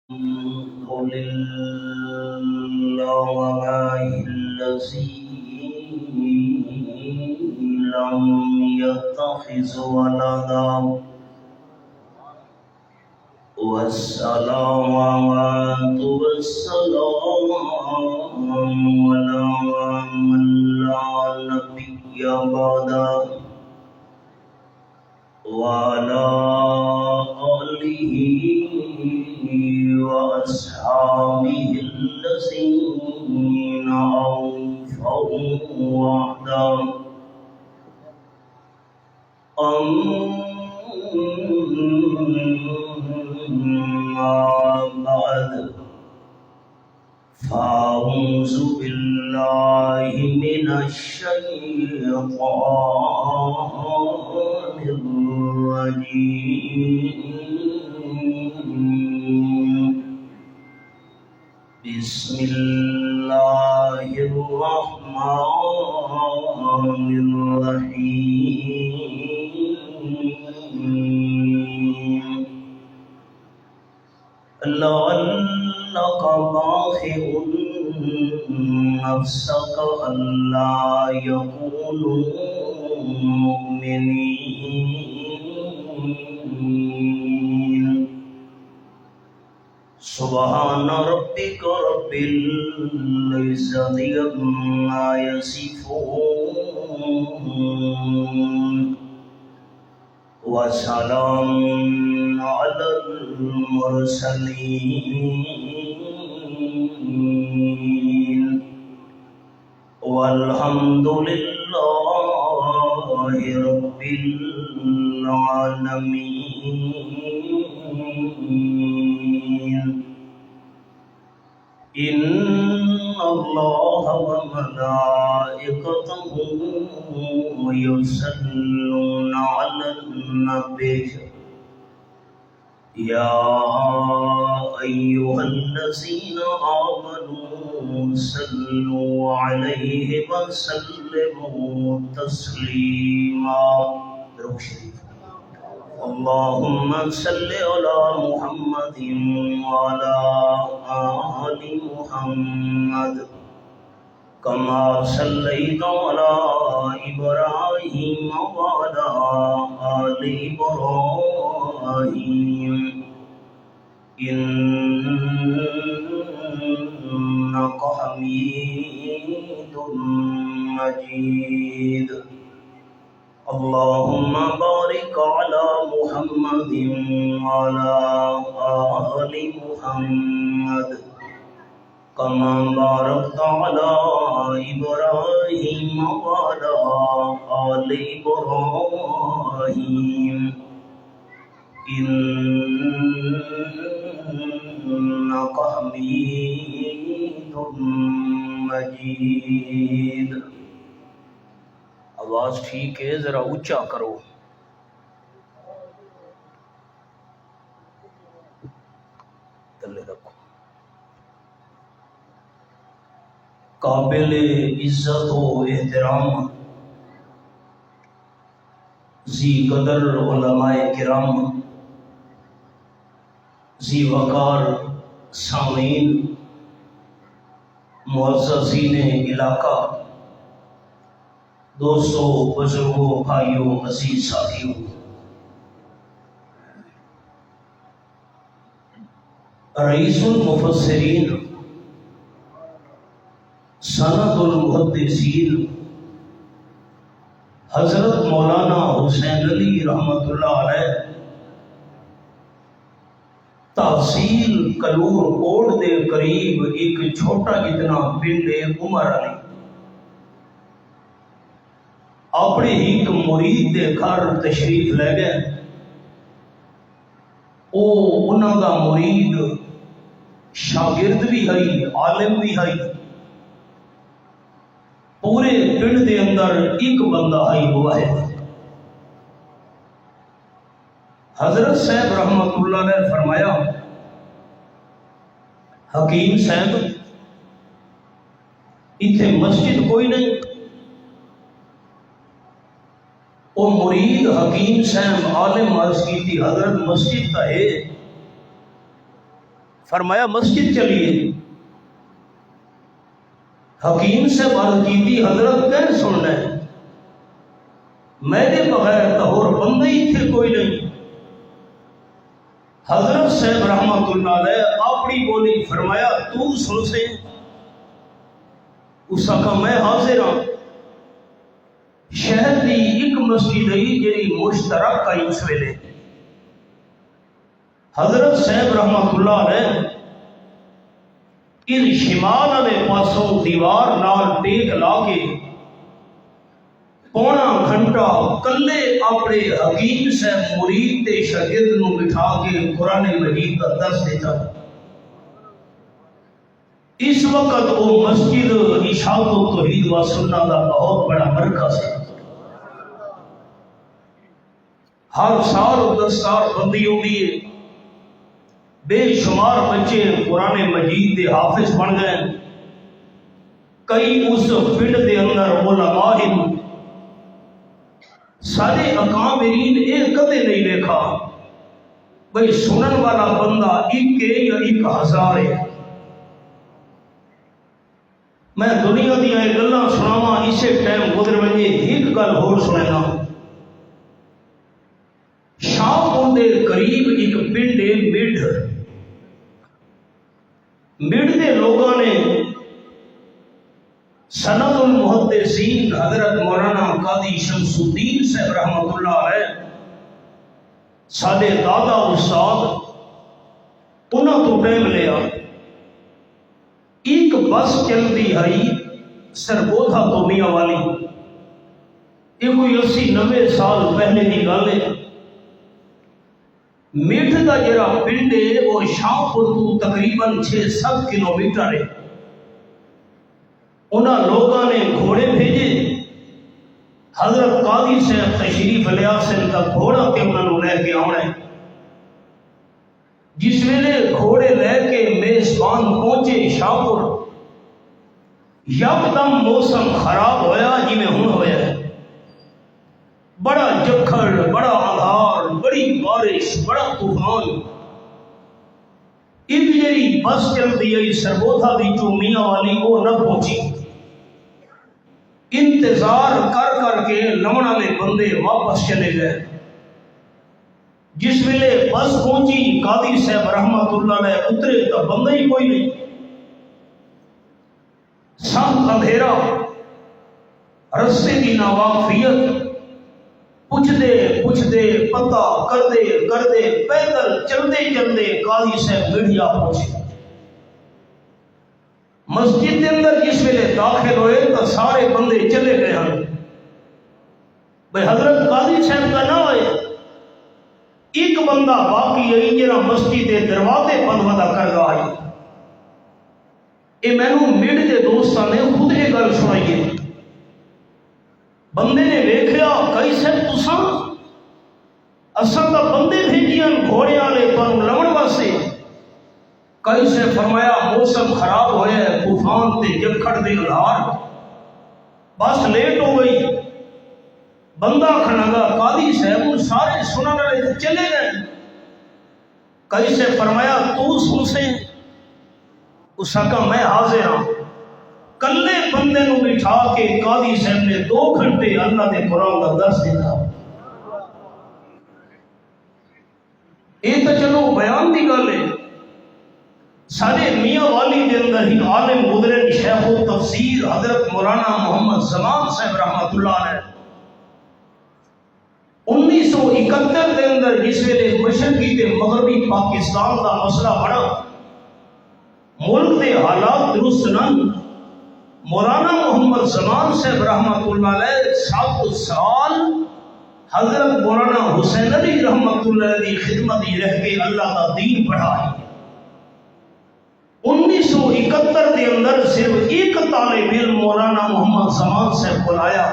الحمد لله الذي لم يتخذ ولدا والصلوات والسلام على من لا نبي بعده وعلى آله وأصحابه الذين أوفوا وعده أما بعد فأعوذ بالله من الشيطان الرجيم بسم الله الرحمن الرحيم لعلك باخع نفسك ألا يكونوا مؤمنين سبحان ربك رب العزة عما يصفون وسلام على المرسلين والحمد لله رب العالمين إن الله وملائكته يصلون على النبي يا أيها الذين آمنوا صلوا عليه وسلموا تسليما. اللهم صل على محمد وعلى آل محمد كما صليت على إبراهيم وعلى آل إبراهيم إنك حميد مجيد. اللهم بارك على محمد وعلى آل محمد كما باركت على إبراهيم وعلى آل إبراهيم إنك حميد مجيد. آواز ٹھیک ہے؟ ذرا اونچا کرو. تلے رکھو. قابل عزت و احترام ذی قدر علماء کرام، ذی وقار سامعین، معززین علاقہ، دوستوں، بزرگوں، بھائیوں، عزیز ساتھیوں، رئیس المفسرین، سند المحدثین حضرت مولانا حسین علی رحمۃ اللہ علیہ تحصیل کلور کوٹ دے قریب ایک چھوٹا اتنا پنڈ عمر علی اپنے ایک مرید دے گھر تشریف لے گئے. او انہاں دا مرید شاگرد بھی ہے، عالم بھی ہے. پورے پنڈ دے اندر ایک بندہ ہے ہوا ہے. حضرت صاحب رحمۃ اللہ نے فرمایا، حکیم صاحب اتنے مسجد کوئی نہیں. وہ مرید حکیم صاحب عالم عرض کی تھی حضرت مسجد کا ہے، فرمایا مسجد چلیے. حکیم سے بات کی تھی حضرت کہہ سننا ہے میرے بغیر تو اور بندے ہی تھے کوئی نہیں. حضرت صاحب رحمت اللہ علیہ اپنی بولی فرمایا تو سن سے. اس کا میں حاضر ہوں. شہر دی ایک مسجد ہے جی مشترک کا اس ویلے. حضرت صاحب رحمت اللہ علیہ ان شمال والے پاسوں دیوار نال ٹیک لا کے پونا گھنٹہ کلے اپنے حکیم سے مرید تے شاگرد نو بٹھا کے قرآن مجید کا درس دیتا. اس وقت وہ مسجد اشاعت و توحید و سنت کا بہت بڑا مرکز ہے. ہر سال دستار بندی ہوئی ہے. بے شمار بچے قرآن مجید دے حافظ بن گئے. کئی اس پنڈ دے اندر علماء ہیں. سارے اکابرین ایک کدے نہیں دیکھا بھئی سنن والا بندہ ایک ہے یا 1000 ہے. میں دنیا دیا ایک گلاں سناواں اسے ٹائم گزر ونجے ایک گل ہور سننا. شاہپور دے قریب ایک پنڈ ہے مڈ دے لوگوں نے سند المحدثین حضرت مولانا قاضی شمس الدین صاحب رحمۃ اللہ علیہ سادے دادا استاد انہوں تو ٹائم لیا. ایک بس چلتی ہے سرگودا تو میاں والی. یہ کوئی 80-90 سال پہلے کی گل ہے. میٹھ کا جڑا پنڈ ہے وہ شاہپور تو تقریباً 6-7 کلومیٹر ہے. انہاں لوگوں نے گھوڑے بھیجے. حضرت قاضی صاحب تشریف لیا سن کا گھوڑا کے انہوں نے لے کے آنا ہے. جس ویلے گھوڑے لے کے میزبان پہنچے شاہپور یکدم موسم خراب ہویا جی میں ہوں ہویا ہے. بڑا جکھڑ بڑا آدھار بڑی بارش بڑا طوفان. ایک جڑی بس چلتی ہے سرگودا دی جو میاں والی وہ نہ پہنچی. انتظار کر کر کے لمن والے بندے واپس چلے گئے. جس ویلے بس پہنچی قاضی صاحب رحمت اللہ علیہ اترے تو بندہ ہی کوئی نہیں. سخت اندھیرا رستے کی ناواقفیت پوچھتے پتہ کرتے پیدل چلتے قاضی صاحب میڈیا پہنچے. مسجد کے اندر جس ویلے داخل ہوئے تو سارے بندے چلے گئے ہیں. بھائی حضرت قاضی صاحب کا نہ ہوئے. ایک بندہ باقی ہے جہاں مسجد کے دروازے بند ودا کر رہا ہے. یہ مینوں میڈ کے دوستوں نے خود یہ گل سنائی ہے. بندے نے ویکھیا کئی صاحب تساں اساں دا بندے بھیجیاں گھوڑے والے پر لمن واسطے. کئی سے فرمایا موسم خراب ہویا ہے طوفان تے جکھڑ دے الہار بس لیٹ ہو گئی. بندہ کھڑا قاضی صاحب ان سارے سنن والے چلے گئے. کئی سے فرمایا تو سن سے. اس کا میں حاضر ہوں. کلے بندے نو بٹھا کے قاضی صاحب نے 2 گھنٹے اللہ دے قرآن کا درس دیتا. یہ تو چلو بیان دی گل ہے. سارے میاں والی دے اندر ہی عالم گزرے شیخ و تفسیر حضرت مولانا محمد زمان صاحب رحمت اللہ علیہ 1971 کے اندر جس ویلے مشرقی تے مغربی پاکستان کا مسئلہ بڑا ملک کے حالات درست نہ مولانا محمد زمان صاحب رحمت اللہ علیہ 7 سال حضرت مولانا حسین علی رحمت اللہ علیہ کی خدمت ہی رہ کے اللہ کا دین پڑھا. 1971 کے اندر صرف ایک طالب علم مولانا محمد زمان صاحب کو آیا.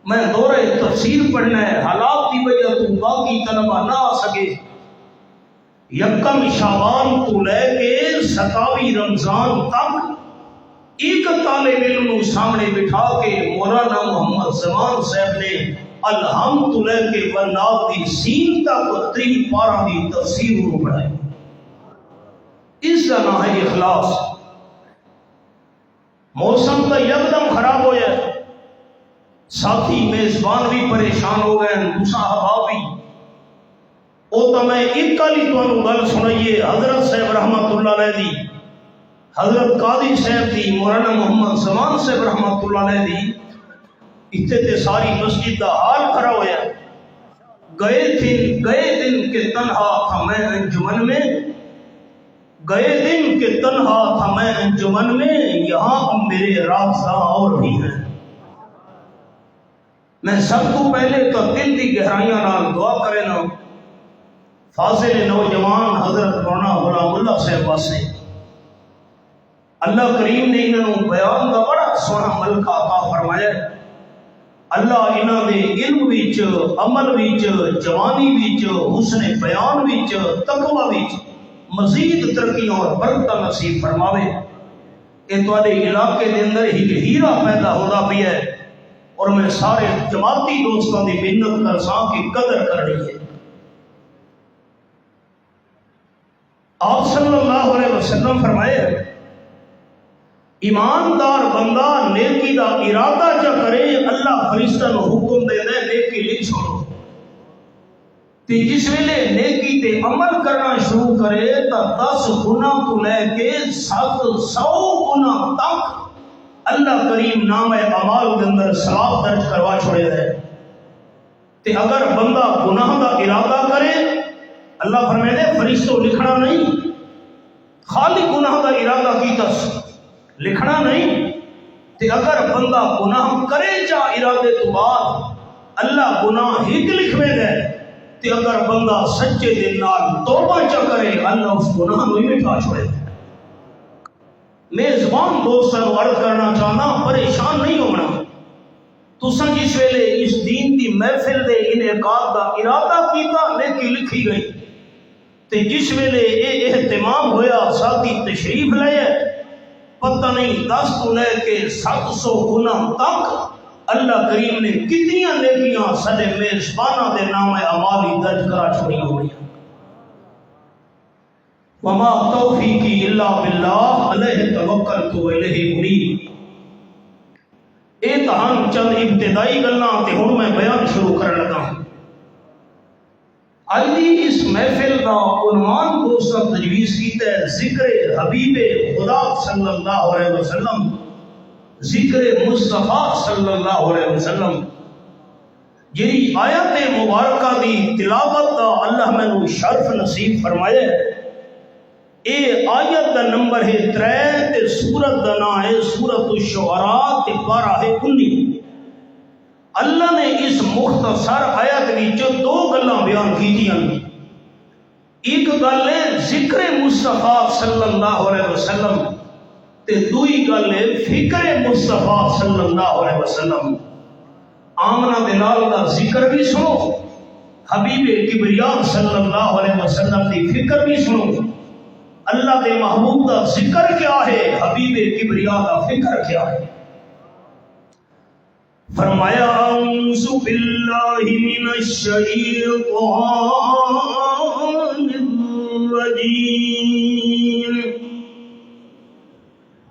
میں دورہ تفسیر پڑھنا ہے حالات کی وجہ تو باقی طلبہ نہ آ سکے. 1 شعبان تو لے کے 27 رمضان تک ایک طالب علم کو سامنے بٹھا کے مولانا محمد زمان صاحب نے الحمد لے کے بنات کی سین تک 3 پارہ کی تفسیر کو پڑھائی. دا نام ہے اخلاص۔ موسم کا یکدم خراب ہو جائے، ساتھی میزبان بھی پریشان ہو گئے، دوسرا احباب بھی۔ او تو میں ایک کالی تو گل سنائیے حضرت صاحب رحمت اللہ علیہ دی، حضرت قاضی صاحب دی، مولانا محمد زمان صاحب رحمت اللہ علیہ دی، اتنے تے ساری مسجد دا حال کھڑا ہویا۔ گئے دن کے تنہا تھا میں انجمن میں، گئے دن کے تنہا تھا میں انجمن میں، یہاں میرے رازداں اور بھی ہیں۔ میں سب کو پہلے تو دل دی گہرائیاں نال دعا کرے نا فاضل نوجوان حضرت مولانا غلام اللہ صاحب واسطے اللہ کریم نے انہوں بیان کا بڑا سونا ملکہ عطا فرمایا ہے۔ اللہ انہوں نے علم وچ، عمل وچ، جوانی وچ، حسن بیان وچ، تقوی وچ مزید ترقیاں اور برکتاں نصیب فرماوے۔ یہ تواڈے علاقے دے اندر ایک ہیرا پیدا ہوتا پیا ہے، اور میں سارے جماعتی دوستوں کی محنت کرساں کی قدر کر رہی ہے۔ آپ صلی اللہ علیہ وسلم فرمائے ایماندار بندہ نیکی دا ارادہ چا کرے، اللہ فرشتہ نو حکم دے دے نیکی لکھ چھوڑو، تے جس ویلے نیکی تے عمل کرنا شروع کرے تا 10 گناہ تو لے کے 700 گناہ تک اللہ کریم نام اعمال کے اندر ثواب درج کروا چھوڑے ہے۔ تے اگر بندہ گناہ دا ارادہ کرے، اللہ فرمائے دے فرشتوں لکھنا نہیں، خالی گناہ دا ارادہ کیتا لکھنا نہیں، تے اگر بندہ گناہ کرے جا ارادے تو بعد اللہ گناہ ہی لکھوے دے، تے اگر بندہ سچے دل نال توبہ چا کرے اللہ اس گناہ نو ہی مٹا چھوڑے دے۔ میزبان دوستاں نو عرض کرنا چاہنا پریشان نہیں ہونا، تساں جس ویلے اس دین دی محفل دے انعقاد دا ارادہ کیتا نیکی لکھی گئی، تے جس ویلے اے اہتمام ہویا ساتھی تشریف لائے، پتہ نہیں 10 تو لے کے 700 گناہ تک اللہ کریم نے کتنی نیکیاں سڈے میزبانہ دے نام اعمال درج کرا چھوڑی ہوئی۔ وما توفیقی الا باللہ علیہ توکلت و الیہ انیب۔ اے تہان چند ابتدائی گلاں تے ہن میں بیان شروع کرن لگا ہوں۔ آج دی اس محفل کا عنوان دوستاں تجویز کیتا ہے ذکر حبیب خدا صلی اللہ علیہ وسلم، ذکر مصطفیٰ صلی اللہ علیہ وسلم۔ جی آیت مبارکہ دی تلاوت دا اللہ میں شرف نصیب فرمایا ہے۔ اے آیت دا نمبر ہے 3 تے سورت دا نام ہے سورۃ الشعراء تے پارہ ہے 19۔ اللہ نے اس مختصر آیت وچ 2 گلاں بیان کیتیاں۔ ایک گل ہے ذکر مصطفیٰ صلی اللہ علیہ وسلم تے دوئی گل ہے فکر مصطفیٰ صلی اللہ علیہ وسلم۔ آمنہ بلال دا ذکر بھی سنو، حبیب کبریا صلی اللہ علیہ وسلم دی فکر بھی سنو۔ اللہ کے محبوب دا ذکر کیا ہے، حبیب کبریا دا فکر کیا ہے۔ فرمایا اعوذ باللہ من الشیطان الرجیم،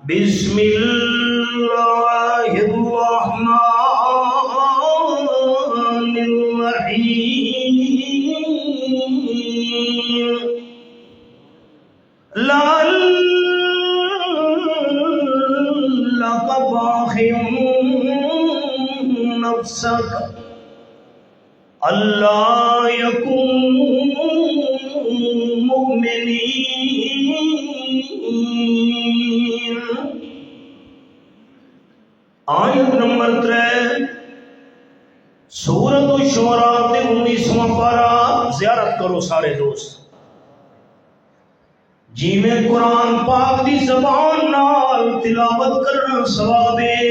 بسم اللہ الرحمن الرحیم، لعلک باخع نفسک اللہ یکون مؤمنین۔ آیت نمبر 3 سورۃ الشعراء 19واں پارہ، زیارت کرو سارے دوست۔ جی میں قرآن پاک دی زبان نال تلاوت کرنا ثواب ہے،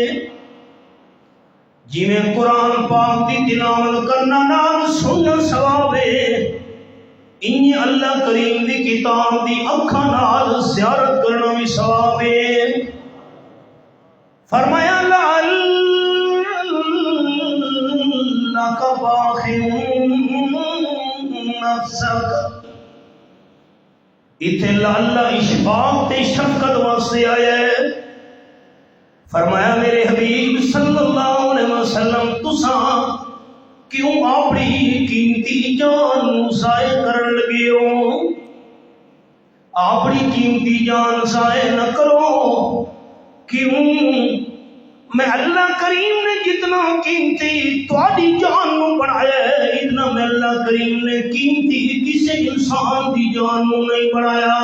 جی میں قرآن پاک دی تلاوت کرنا نال سننا ثواب ہے، انہی اللہ کریم دی کتاب دی اکھاں نال زیارت کرنا بھی ثواب ہے۔ فرمایا لعلک باخع نفسک، اتنے اللہ اشفاق تے شفقت واسطے آیا ہے۔ فرمایا میرے حبیب صلی اللہ علیہ وسلم تساں کیوں اپنی قیمتی جان ضائع کرن لگے ہو؟ اپنی قیمتی جان ضائع نہ کرو۔ کیوں؟ میں اللہ کریم نے جتنا قیمتی تھوڑی جان نو بنایا ہے اتنا میں اللہ کریم نے قیمتی کسی انسان دی جان نو نہیں بنایا۔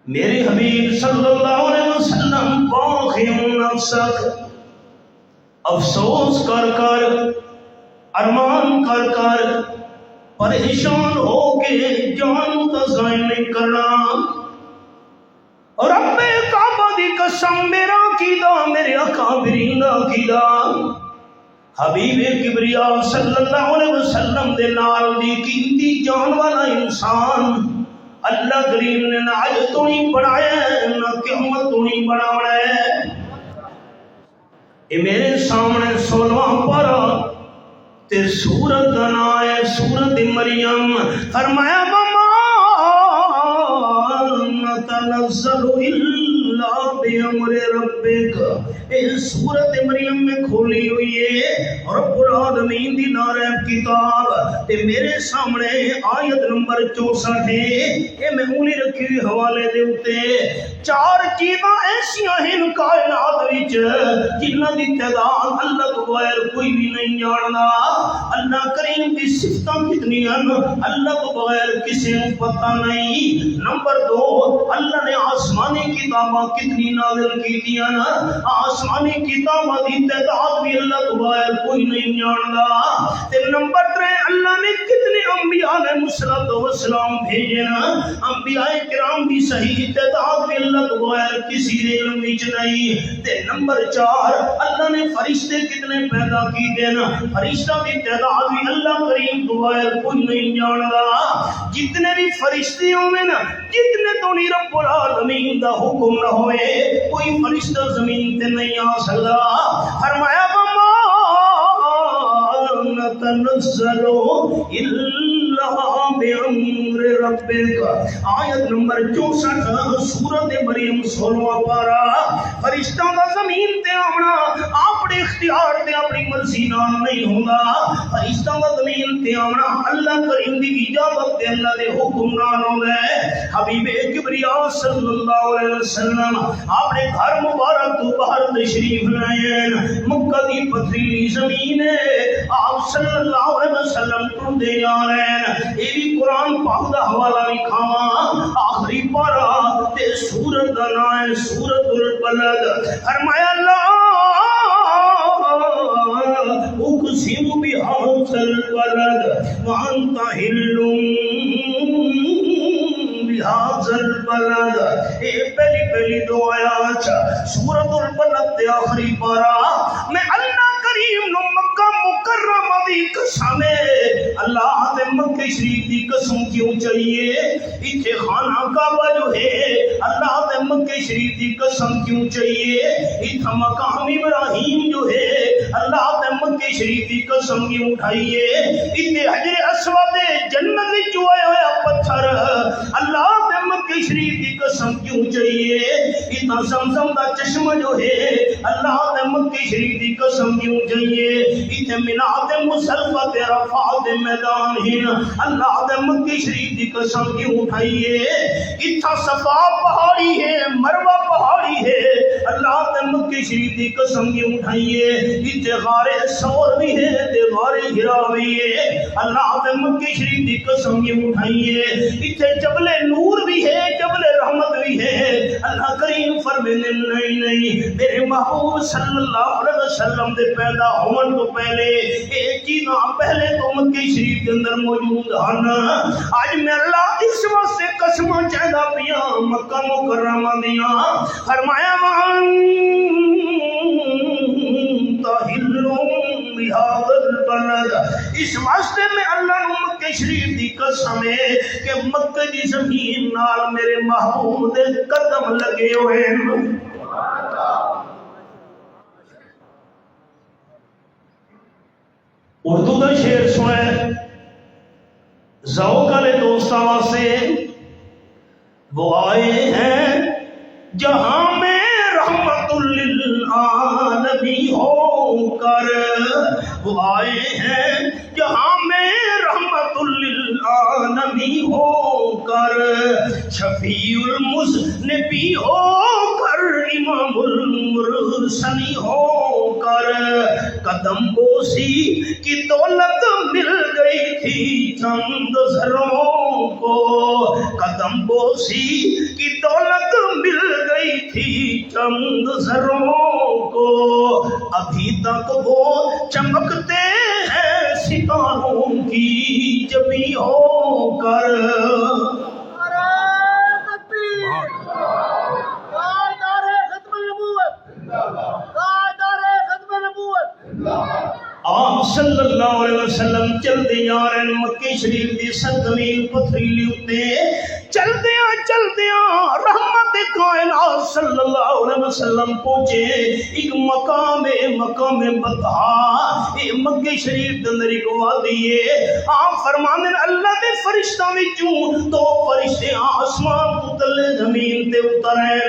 میرے حبیب صلی اللہ علیہ وسلم باخم نفسک، افسوس کر کر، ارمان کر کر، پریشان ہو کے جان کا ضائع نہیں کرنا۔ رب کعبہ دی قسم میرا عقیدہ میرے اکابرین دا عقیدہ حبیب کبریا صلی اللہ علیہ وسلم دے نال دی قیمتی جان والا انسان اللہ کریم نے نہ اج تو نہیں بنایا نہ قیامت تو نہیں بناونا ہے۔ یہ میرے سامنے 16واں پارہ تے سورت کا نام ہے سورت مریم۔ فرمایا وما نتنزل الا بامر ربک، یہ سورت مریم میں کھولی ہوئی ہے رب العالمین دی نارب کتاب تے میرے سامنے آیت نمبر 64 ہے۔ یہ میں انہی رکھی ہوئی حوالے دے اوتے 4 چیزاں ایسیاں ہیں کائنات وچ جنہاں دی تعداد اللہ تو بغیر کوئی بھی نہیں جاندا۔ اللہ کریم دی صفتاں کتنی ہیں اللہ تو بغیر کسی کو پتہ نہیں۔ نمبر 2 اللہ نے آسمانی کتاباں کتنی نازل کیتیاں، آسمانی کتاباں دی تعداد بھی اللہ تو بغیر کوئی نہیں جاندا۔ تے نمبر 3 اللہ نے کتنے انبیاء علیہ السلام بھیجے نا، انبیاء کرام بھی صحیح تعداد بھی اللہ تو بغیر کسی دے علم وچ نہیں۔ تے نمبر 4 اللہ نے فرشتے کتنے پیدا کیتے نا، فرشتہ کی تعداد بھی اللہ کریم تو بغیر کوئی نہیں جاندا۔ جتنے بھی فرشتے ہوئے نا، جتنے تو نہیں رب العالمین دا حکم نہ ہوئے کوئی فرشتہ زمین تے نہیں آ سکتا۔ فرمایا وما نتنزل الا بامر ربک، آیت نمبر 64 سورت مریم 16واں پارہ۔ فرشتوں کا زمین تے آنا اپنے اختیار تے اپنی مرضی نال نہیں ہوندا، فرشتوں کا زمین تے آنا اللہ کریم دی اجازت تے اللہ دے حکم نال ہوندا ہے۔ حبیب کبریا صلی اللہ علیہ وسلم اپنے گھر مبارک تو باہر تشریف لائے، مکہ دی پتھریلی زمین ہے، آپ صلی اللہ علیہ وسلم ٹردے جا رہے ہیں۔ یہ بھی قرآن پاک دا حوالہ لکھاواں، آخری پارہ تے سورت دا نام ہے سورت البلد۔ فرمایا لا اقسم بہذا البلد وانت حل بہذا البلد، اے پہلی دو آیات سورت البلد دے آخری پارہ میں اللہ کریم نو مکہ مکرمہ دی قسم ہے، اللہ دے مکہ شریف دی قسم کیوں چاہیے؟ اتھے خانہ کعبہ جو ہے اللہ دے مکہ شریف دی قسم کیوں چاہیے؟ اتھا مقام ابراہیم جو ہے اللہ دے مکہ شریف دی قسم کیوں اٹھائیے؟ اتھے حجر اسود جنت وچ آیا ہوا پتھر اللہ دے مکہ شریف دی قسم کیوں چاہیے؟ اتنا زمزم دا چشمہ جو ہے اللہ دے مکہ شریف دی قسم کیوں چاہیے؟ اتنے مناد مصطفیٰ تے عرفات دے میدان ہیں اللہ دے مکہ شریف دی قسم کیوں اٹھائیے؟ اتنا صفا پہاڑی ہے مروہ پہاڑی ہے اللہ دے مکہ شریف دی قسم کیوں اٹھائیے؟ اتنے غار ثور بھی ہے تے غار ہرا بھی ہے اللہ دے مکہ شریف دی قسم کیوں اٹھائیے؟ اتنے جبل نور بھی ہے جبل رحمت بھی ہے اللہ کریم فرماتے نہیں میرے محبوب صلی اللہ علیہ وسلم دے پیدا ہون تو پہلے ایک چیزاں پہلے تو مکہ شریف کے اندر موجود ہیں۔ آج میں اللہ اس واسطے قسماں چاہدا پیاں مکہ مکرمہ دیاں، فرمایا بہذا البلد، اس واسطے میں اللہ نو مکہ شریف دی قسم ہے کہ مکہ دی زمین نال میرے محبوب دے قدم لگے ہوئے ہیں۔ اردو دا شعر سنیں، ذوق والے دوستاں واسطے وہ آئے ہیں جہاں میں رحمت للعالمین ہو کر، وہ آئے ہیں جہاں میں رحمت للعالمین ہو کر، شفیع المذنبین ہو کر، امام المرسلین ہو کر، قدم بوسی کی دولت مل گئی تھی چند زروں کو، قدم بوسی کی دولت مل گئی تھی چند زروں کو، ابھی تک وہ چمکتے ہیں ستاروں کی جبی ہو کر۔ آپ صلی اللہ علیہ وسلم چلتے جا رہے ہیں مکہ شریف دی سرزمین پتھریلی اتے، چلدیاں رحمت کائنات صلی اللہ علیہ وسلم پہنچے ایک مقام بطحا، مکہ شریف دے اندر ایک وادی ہے۔ آپ فرماندے اللہ دے فرشتاں وچوں دو فرشتے آسمان تو تلے زمین تے اتر آئے،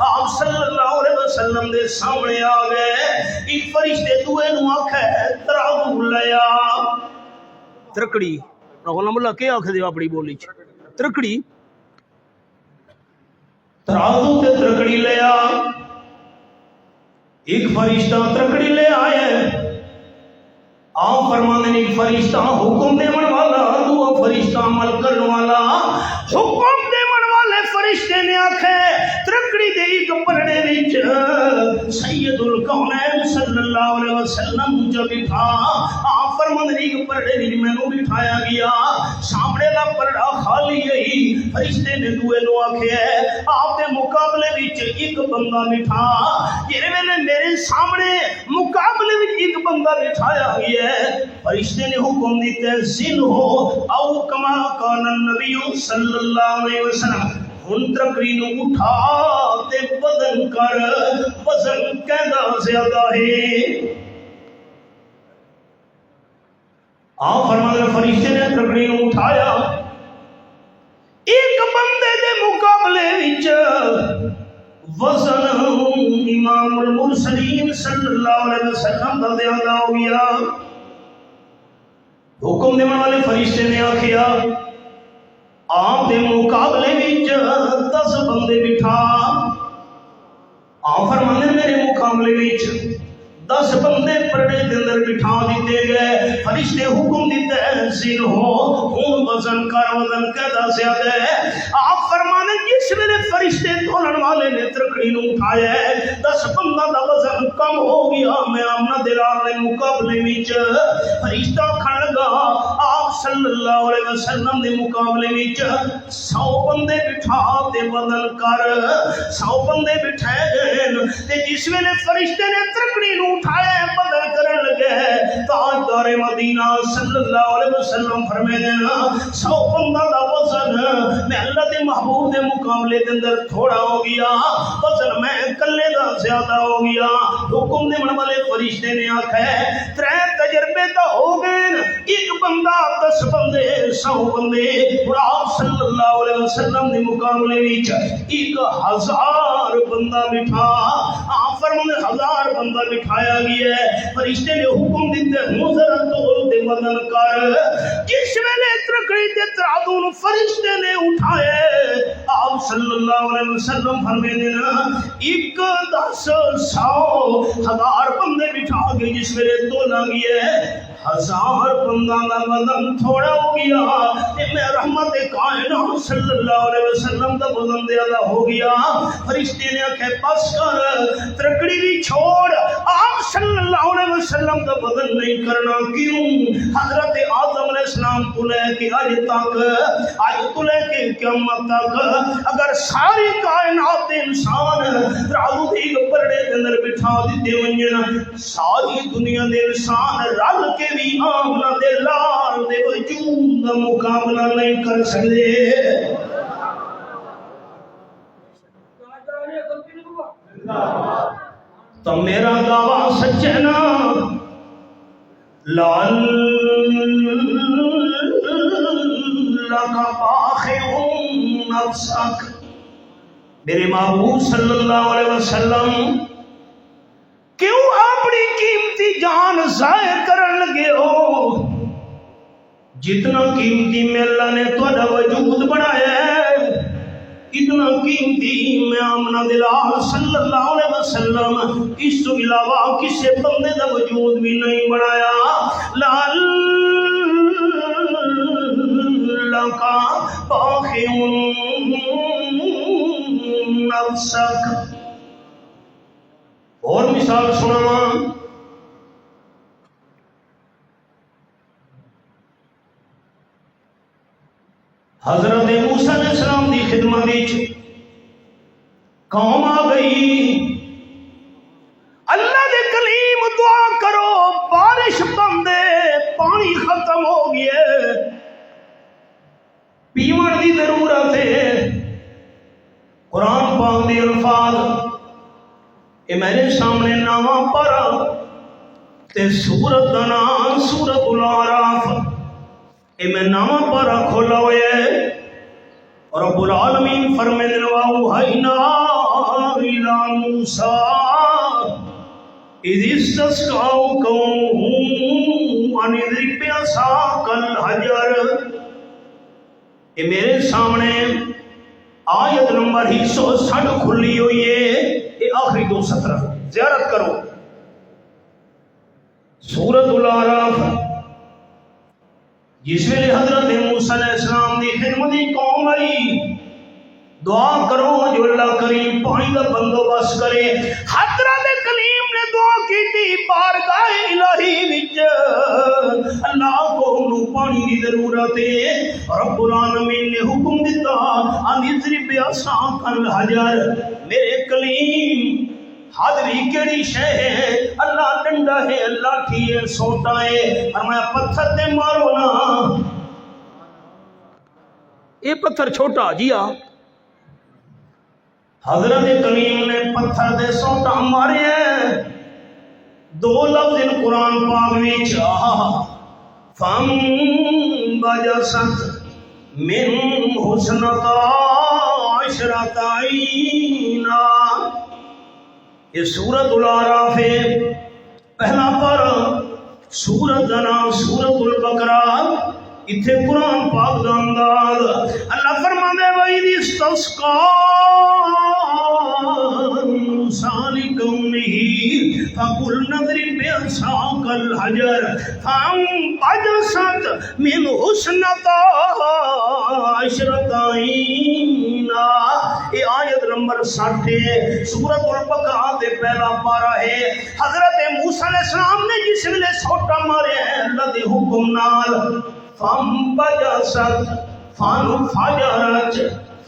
آپ صلی اللہ علیہ وسلم دے سامنے آ گئے۔ ایک فرشتے دوے نو آکھے تراغو لیا، ترکڑی رغلام اللہ کیا آکھے دے اپنی بولی چ ترکڑی، ترازو تے ترکڑی لیا، ایک فرشتہ ترکڑی لے آئے، آپ فرمانے ایک فرشتہ حکم دیون والا، دو فرشتہ عمل کرن والا۔ حکم دیون والے فرشتے نے آکھے ترکڑی دے ایک پرڑے وچ سید الکونین صلی اللہ علیہ وسلم جو بٹھا، آپ فرمانے ایک پرڑے وچ مینوں بٹھایا گیا، سامنے دا پرڑا خالی ہے، فرشتے نے دوے نو آکھے آپ دے مقابلے وچ ایک بندہ بٹھا، جے ویلے میرے سامنے مقابلے وچ ایک بندہ بٹھایا گیا ہے، فرشتے نے حکم دیتے زن ہو او کما کان النبی صلی اللہ علیہ وسلم، ہن ترکڑی نو اٹھا تے وزن کر، وزن کہنا زیادہ ہے۔ آپ فرمانے فرشتے نے ترکڑی نو اٹھایا، ایک بندے دے مقابلے وچ وزن امام المرسلین صلی اللہ علیہ وسلم کا زیادہ ہو گیا۔ حکم دینے والے فرشتے نے آکھیا آپ دے مقابلے وچ 10 بندے بٹھا، آپ فرمانے میرے مقابلے وچ 10 بندے پرڑے دے اندر بٹھا دیتے گئے، فرشتے حکم دیتے ہیں زن ہو، ہون وزن کر، وزن کہدا زیادہ ہے۔ آپ فرمانے جس ویلے فرشتے تولن والے نے ترکڑی نو اٹھایا ہے، 10 بندہ دا وزن کم ہو گیا، میں آمنہ دلال نے مقابلے وچ فرشتہ کھڑ لگا، آپ صلی اللہ علیہ وسلم دے مقابلے وچ 100 بندے بٹھا تے وزن کر، 100 بندے بٹھائے گئے، تے جس ویلے فرشتے نے ترکڑی نو اٹھایا ہے بدل کرن لگے ہے، تاجدار مدینہ صلی اللہ علیہ وسلم فرمائے نا 100 بندہ دا وزن میں اللہ دے محبوب دے مقابلے دے اندر تھوڑا ہو گیا، وزن میں کلے دا زیادہ ہو گیا۔ حکم دے من والے فرشتے نے آکھا ہے 3 تجربے دا ہو گئے، ایک بندہ 10 بندے 100 بندے، اور آپ صلی اللہ علیہ وسلم دے مقابلے وچ 1000 بندہ بٹھا، آپ فرمانے 1000 بندہ بٹھایا گیا ہے، فرشتے نے حکم دیتے ذرا تول دے وزن کر، جس ویلے ترکڑی دے ترازو نو فرشتے نے اٹھایا، آپ صلی اللہ علیہ وسلم فرمانے نا 1 10 100 1000 بندے بٹھا کے جس ویلے تولا گیا ہے، 1000 بندہ دا وزن تھوڑا ہو گیا، تے میں رحمت کائنات صلی اللہ علیہ وسلم دا وزن زیادہ ہو گیا۔ فرشتے نے آکھے بس کر، ترکڑی بھی چھوڑ، آپ صلی اللہ علیہ وسلم کا وزن نہیں کرنا، کیوں؟ حضرت آدم علیہ السلام تو لے کے آج تک، آج تو لے کے قیامت تک، اگر ساری کائنات انسان راہو بھی پرڑے کے اندر بٹھا دیتے ونجنا، ساری دنیا دے انسان رل کے بھی آمنا دے لال دے وجود کا مقابلہ نہیں کر سکتے۔ تو میرا دعویٰ سچ ہے نا، لال باخع نفسک، میرے محبوب صلی اللہ علیہ وسلم کیوں اپنی قیمتی جان ضائع کرن لگے ہو؟ جتنا قیمتی میں اللہ نے تھوڑا وجود بنایا ہے، اتنا قیمتی میں آمنہ دلال صلی اللہ علیہ وسلم اس تو علاوہ کسی بندے دا وجود بھی نہیں بنایا۔ لَعَلَّكَ بَاخِعٌ نَفْسَكَ۔ اور مثال سناواں، حضرت موسیٰ علیہ السلام دی خدمت وچ قوم آ گئی، اللہ دے کلیم دعا کرو بارش بندے، پانی ختم ہو گیا، پیون دی ضرورت ہے۔ قرآن پاک دے الفاظ اے میرے سامنے نامہ پڑھا تے سورت دا نام سورت الاعراف، اے میں نامہ پڑھا کھولا ہوئے اور رب العالمین فرمائے وَأَوْحَيْنَا إِلَىٰ مُوسَىٰ إِذِ اسْتَسْقَاهُ قَوْمُهُ أَنِ اضْرِب بِّعَصَاكَ الْحَجَرَ۔ اے میرے سامنے آیت نمبر 160 کھلی ہوئی ہے، اے آخری 2 سطر زیارت کرو، سورت الاعراف۔ جس ویلے حضرت موسیٰ علیہ السلام دی خدمت قوم آئی، دعا کرو جو اللہ کریم پانی کا بندوبست کرے۔ حضرت کلیم نے دعا کی تھی بارگاہ الہی وچ، اللہ کو انہوں پانی کی ضرورت ہے، رب العالمین نے حکم دیتا ان اضرب بعصاک الحجر، میرے کلیم حاضری کیڑی شے ہے؟ اللہ ڈنڈا ہے، لاٹھی ہے، سوٹا ہے، فرمایا پتھر تے مارو نا۔ یہ پتھر چھوٹا جی ہاں، حضرت کلیم نے پتھر دے سوٹا مارے ہیں۔ 2 لفظ ان قرآن پاک وچ فَانبَجَسَتْ مِنْ حُسْنَتَا عَشْرَةَ عَيْنًا، یہ سورت الاعراف ہے، پہلا پر سورت کا نام سورت البقرہ، اتھے قرآن پاک دا انداز اللہ فرماندے وَإِذِ اسْتَسْقَىٰ مُوسَىٰ لِقَوْمِهِ فَقُلْنَا اضْرِب بِّعَصَاكَ الْحَجَرَ فَانبَجَسَتْ مِنْهُ اثْنَتَا عَشْرَةَ عَيْنًا۔ یہ آیت نمبر 60 ہے، سورت البقرہ دے پہلا پارہ ہے۔ حضرت موسیٰ علیہ السلام نے جس ویلے سوٹا مارے ہیں اللہ دے حکم نال، فَانبَجَسَتْ فَانفَجَرَتْ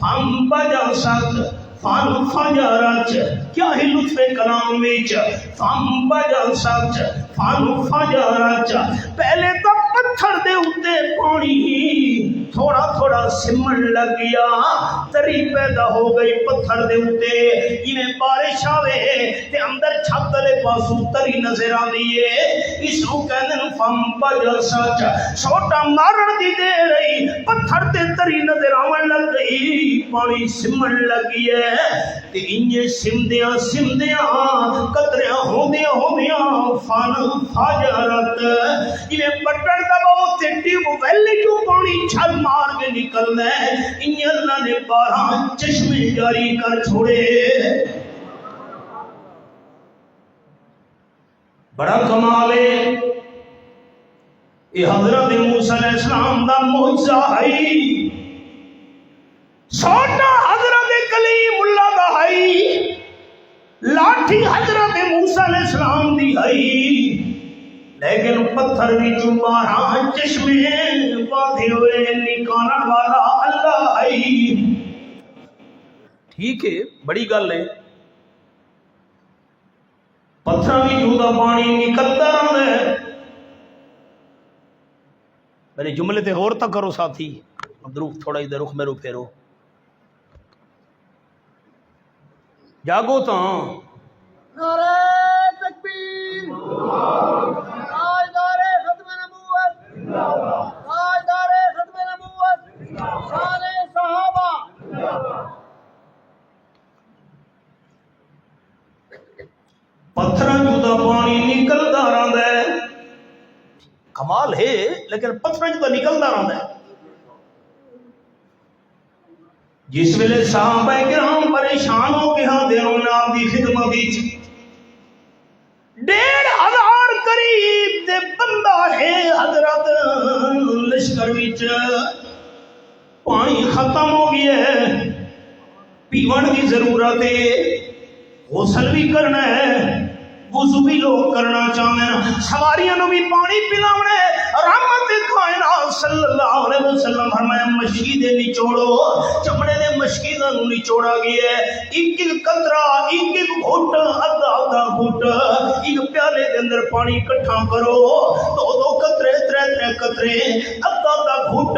فَانبَجَسَتْ فَانفَجَرَتْ، کیا ہی لطف کلام وچ، فَانبَجَسَتْ فَانفَجَرَتْ، پہلے تو پتھر دے اُتے پانی تھوڑا تھوڑا سمن لگ گیا، تری پیدا ہو گئی پتھر دے اُتے، انہیں بارش آوے تے اندر چھت لے پاسو تری نظر آندی ہے، اس کو کہندے نے فَانبَجَسَتْ، چھوٹا مارن دی دے رہی، پتھر تے تری نظر آون لگ گئی، پانی سمن لگی ہے، تے انجے سمدیاں سمدیاں قطریاں ہوندیاں ہوندیاں فَانفَجَرَتْ، انہیں بٹن دباؤ تے ٹیوب ویلی جو پانی چھل مار کے نکلنا ہے، انہیں اللہ نے 12 چشمے جاری کر چھوڑے۔ بڑا کمال ہے، یہ حضرت موسیٰ علیہ السلام دا معجزہ ہے، سوٹا حضرت کلیم اللہ دا ہے، لاٹھی حضرت موسیٰ علیہ السلام دی ہے، لیکن پتھر بھی جو 12 چشمے باندھے ہوئے نکالن والا اللہ ہے۔ ٹھیک ہے، بڑی گل ہے، پتھر بھی جو دا پانی نکلتا رہتا ہے۔ میرے جملے تے غور تک کرو ساتھی، ادھر تھوڑا ادھر رخ میرو پھیرو، جاگو تو نعرہ تکبیر، تاجدار ختم نبوت، تاجدار ختم نبوت، شان کمال ہے لیکن پتھر تو نکلتا رہتا ہے. جس ویلے صحابہ کرام پریشان ہو کے ہاں دیروں نے آپ کی خدمت وچ 1,500 قریب دے بندہ ہے حضرت لشکر وچ پانی ختم ہو گیا ہے پیون کی ضرورت ہے غسل بھی کرنا ہے وضو بھی لوگ کرنا چاہتے ہیں سواریاں نو بھی پانی پلاونا ہے. رحمت کائنات صلی اللہ علیہ وسلم فرمایا مشکی دے نچوڑو چمڑے دے مشکی دا نچوڑا گیا ہے ایک ایک قطرہ ایک ایک گھٹ ادھا ادھا گھٹ ایک پیالے دے اندر پانی اکٹھا کرو 2 قطرے 3 قطرے ادھا ادھا گھٹ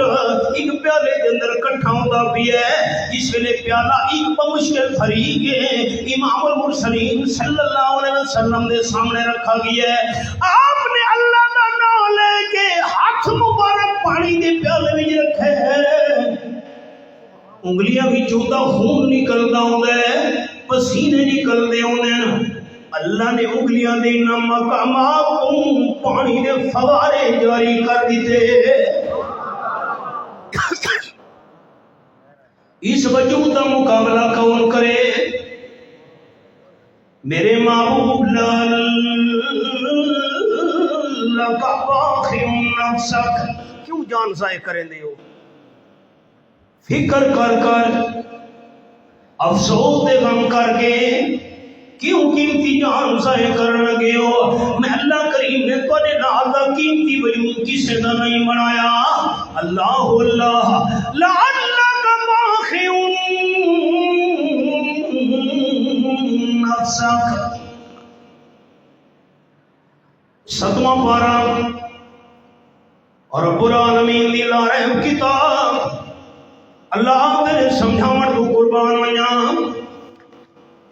ایک پیالے دے اندر اکٹھا ہوتا بھی ہے. اس ویلے پیالہ ایک بمشکل فریق ہے امام المرسلین صلی اللہ علیہ وسلم دے سامنے رکھا گیا ہے. آپ نے اللہ کا نام لے کے ہاتھ مبارک پانی دے پیالے میں رکھے ہیں انگلیاں بھی چوتا خون نکلتا ہوتا ہے پسینے نکلتے ہوتے ہیں. اللہ نے انگلیاں دے مقامات پانی دے فوارے جاری کر دیتے. اس وجود کا مقابلہ کون کرے میرے محبوب کیوں جان ضائع کریں دے ہو فکر کر کر افسوس دے غم کر کے کیوں قیمتی جان ضائع کرن لگے ہو. میں اللہ کریم نے تھوڑے نال دا قیمتی وجود کسے دا نہیں بنایا. اللہ اللہ لعلک باخع نفسک 7واں پارہ اور رب العالمین دی لارحم کتاب اللہ تیرے سمجھاون تو قربان ہویاں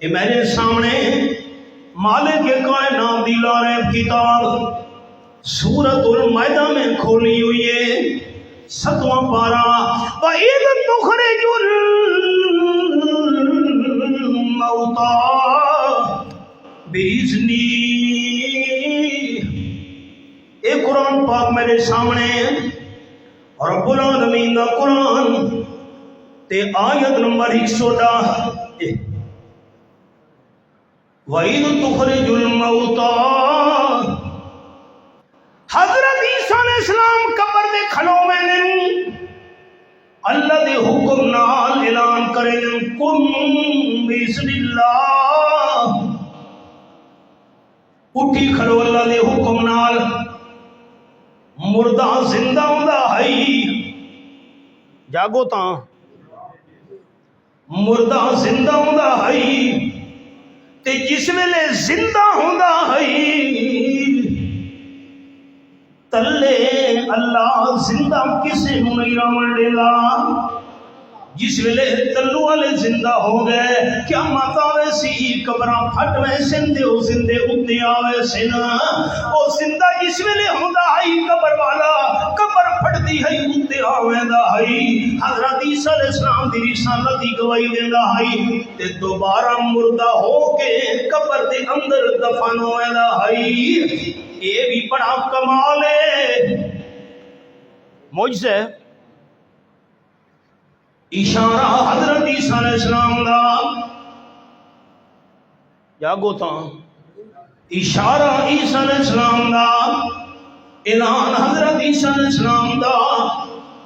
یہ میرے سامنے مالک کائنات دی لارحم کتاب سورۃ المائدہ میں کھولی ہوئی ہے 7واں پارہ وَإِذْ تُخْرِجُ الْمَوْتَى بِإِذْنِهِ. اے قرآن پاک میرے سامنے رب العالمین دا قرآن تے آیت نمبر 110 وَإِذْ تُخْرِجُ الْمَوْتَى. حضرت عیسیٰ علیہ السلام قبر دے کھلو میں نے اللہ دے حکم نال اعلان کرے کن بِإِذْنِ اللَّهِ اٹھی کھلو اللہ دے حکم نال مردہ زندہ ہوندا ہے جاگو تاں مردہ زندہ ہوندا ہے تے جس ویلے زندہ ہوندا ہے تلے اللہ زندہ کسے نوں نہیں رہن دیندا. جس ویلے تلو والے زندہ ہو گئے کیا مات آوے سی قبراں پھٹ ویسے دے او زندے اتے آوے سی نا او زندہ جس ویلے ہوندا ہے قبر والا قبر پھٹدی ہے اتے آویندا ہے. حضرت عیسیٰ علیہ السلام دی رسالت دی گواہی دیندا ہے تے دوبارہ مردہ ہو کے قبر دے اندر دفن ہویندا ہے. یہ بھی بڑا کمال ہے معجزہ ہے. اشارہ حضرت عیسیٰ علیہ السلام دا جاگو تاں اشارہ عیسیٰ علیہ السلام دا اعلان حضرت عیسیٰ علیہ السلام دا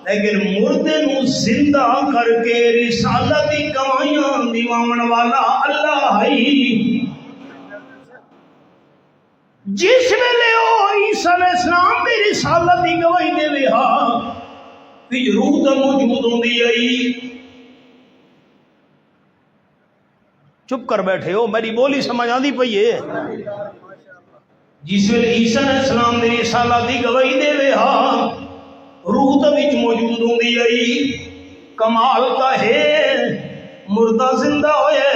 لیکن مردے نو زندہ کر کے رسالت دی گواہیاں دیوان والا اللہ ہے. جس ویلے او عیسیٰ علیہ السلام دی رسالت دی گواہی دے وے ہاں روح دا موجود ہوندی آئی. چپ کر بیٹھے ہو میری بولی سمجھ آندی پئی ہے. جس ویلے عیسیٰ علیہ السلام دی رسالت دی گواہی دے وے ہاں روح دا وچ موجود ہوندی آئی. کمال کا ہے مردہ زندہ ہوئے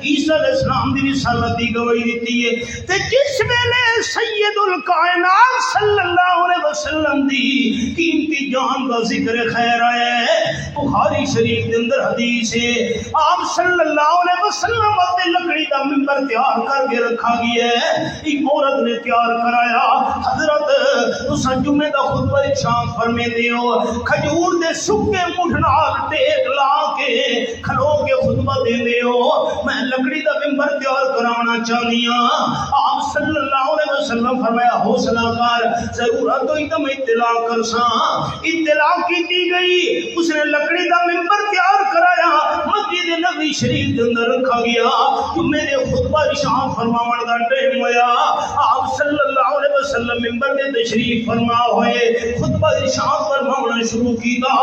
عیسیٰ علیہ السلام دی رسالت دی گواہی دیتی ہے تے جس ویلے سید الکائنات صلی اللہ علیہ وسلم دی قیمتی جان کا ذکر خیر آیا ہے بخاری شریف کے اندر حدیث ہے آپ صلی اللہ علیہ وسلم اپنے لکڑی کا منبر تیار کر کے رکھا گیا ہے ایک عورت نے تیار کرایا حضرت تسا جمعے دا خطبہ ارشاد فرمے دیو کھجور دے سکے مٹھ نال ٹیک لا کے کھلو کے خطبہ دے دیو میں لکڑی دا منبر تیار کرانا چاہنی ہاں آپ صلی اللہ علیہ وسلم فرمایا حوصلہ کر ضرورت ہوئی تو میں اطلاع کر ساں اطلاع کی دی گئی اس نے لکڑی دا منبر تیار کرایا مسجد نبوی شریف کے اندر رکھا گیا تو میرے خطبہ ارشاد فرماون دا ٹائم ہویا آپ صلی اللہ علیہ وسلم منبر تے تشریف فرما ہوئے خطبہ ارشاد فرمانا شروع کیتا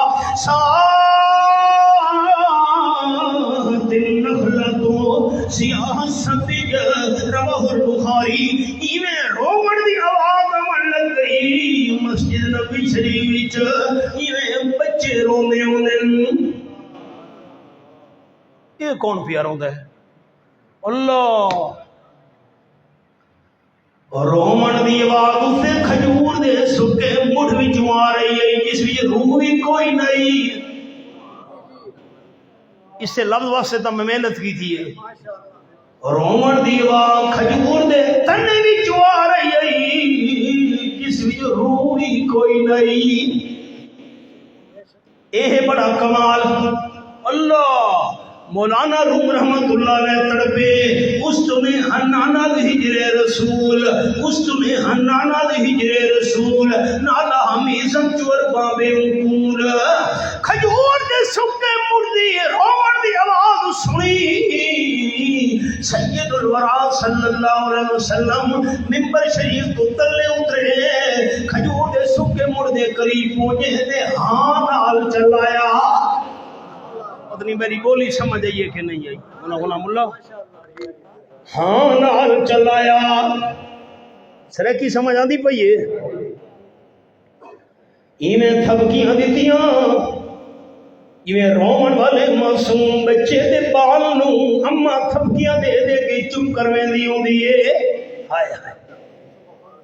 النخلۃ سیاست رواہ البخاری ایویں رومن دی آواز آن لگ گئی مسجد نبوی شریف وچ ایویں بچے روندے ہوندے یہ کون پیا روندا ہے اللہ رومن دی آواز اسے کھجور دے سکے مٹھ وچوں آ رہی ہے جس وچ روح ہی کوئی نہیں اس سے لفظ واسطے تو میں محنت کی تھی رومن دی آواز کھجور دے تنے وچوں آ رہی ہے جس وچ روح ہی کوئی نہیں یہ بڑا کمال اللہ مولانا روم رحمت اللہ علیہ تڑپے اس تمہیں حنانا دے ہجر رسول اس تمہیں حنانا دے ہجر رسول نالا ہمیزم چور بابے انکول کھجور دے سکے مردی رومن دی آواز سنی سید الورا صلی اللہ علیہ وسلم ممبر شریف کو تلے اترے کھجور دے سکے مردے قریب پہنچے دے ہاں نال چلایا اتنی میری بولی سمجھ آئیے کہ نہیں آئی غلام اللہ ہاں نال چلایا سرے کی سمجھ آندی پئیے ایویں تھبکیاں دیتیاں ایویں رومن والے معصوم بچے دے بال نو اما تھبکیاں دے دے کے چپ کرویندی ہوندی ہے ہائے ہائے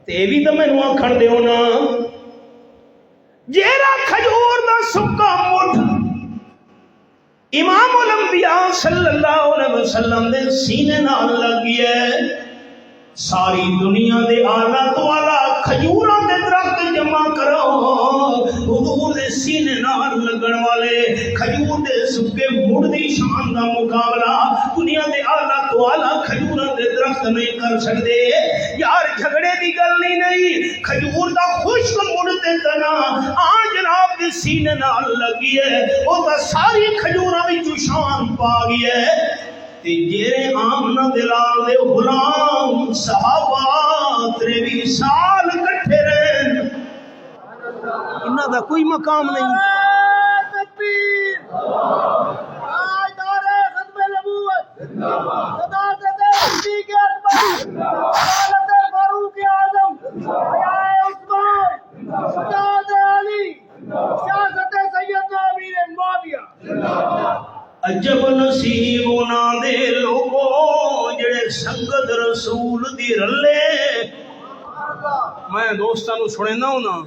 تے وی تے مینوں آکھن دیو نا جیڑا کھجور دا سکا مٹھ امام الانبیاء صلی اللہ علیہ وسلم دے سینے نال لگی ہے ساری دنیا دے آلہ تو آلہ کھجوراں دے درخت جمع کرو حضور دے سینے نال لگن والے کھجور دے سکے مڑ دی شان دا مقابلہ دنیا دے آلہ تو آلہ کھجوراں دے درخت نہیں کر سکتے یار جھگڑے دی گل نہیں کھجور دا خشک مڑ تے تنا جناب دے سینے نال لگی ہے او تا ساری کھجوراں وچ شان پا گئی ہے تے جیرے آمنہ دلال دے غلام صحابہ 23 سال کٹھے رہن انہاں دا کوئی مقام نہیں تکبیر نعرہ ختم نبوت صداقت صدیق اکبر حضرت فاروق اعظم حیائے عثمان سجاد علی سیاست سیدنا امیر معاویہ عجب نصیب انہاں دے لوگوں جڑے سنگت رسول دی رلے میں دوستاں نو سنینا ہونا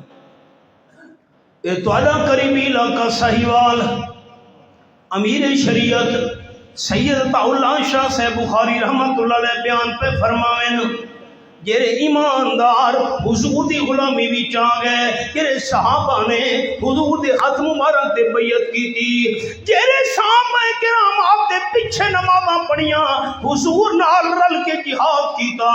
اے تواڈا قریبی علاقہ ساہیوال امیر شریعت سید اللہ شاہ صاحب بخاری رحمت اللہ علیہ بیان پہ فرمائیں جیرے ایماندار حضور دی غلامی بھی چاہ گئے جیرے صحابہ نے حضور دے ہاتھ مبارک دے بیعت کی تھی جیرے صحابہ کرام آپ دے پیچھے نمازاں پڑھیاں حضور نال رل کے جہاد کیتا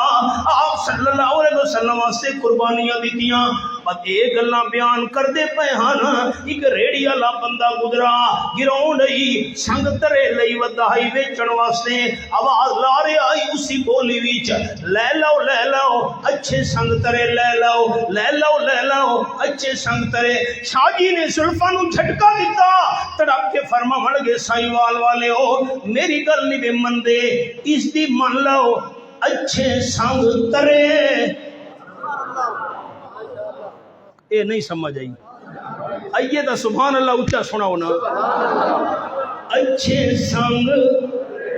آپ صلی اللہ علیہ وسلم سے قربانیاں دیتیاں بس ایک گلاں بیان کر دے پے ہن ایک ریڑی والا بندہ گزرا گراؤنڈ ہی سنگ ترے لئی ودائی ویچن واسطے آواز لا رہا آئی اسی بولی وچ لے لو اچھے سنگ ترے لے لو اچھے سنگ ترے شاہ جی نے زلفاں نو جھٹکا دیتا تڑپ کے فرما مڑ گئے سائیوال والے ہو میری گل نہیں بے من دے اس دی من لو اچھے سنگ ترے اے نہیں سمجھ آئی آئیے دا سبحان اللہ اچھا سنا ہونا اچھے سنگ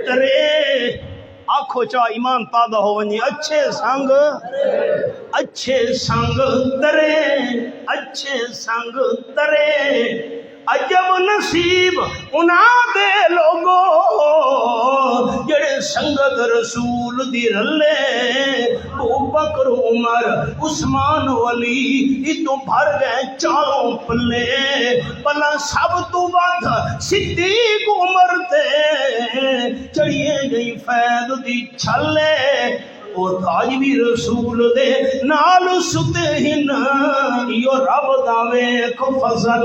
ترے آنکھو چا ایمان تازہ ہو ونجی اچھے سنگ ترے اچھے سنگ ترے عجب نصیب انہاں دے لوگو جڑے سنگت رسول دی رلے ابو بکر عمر عثمان ولی اتو بھر گئے چاروں پلے پلا سب تو ود صدیق عمر تے چڑھیے گئی فیض دی چھلے او تاج بھی رسول دے نال ستے ہن یو رب دا ویکھ فضل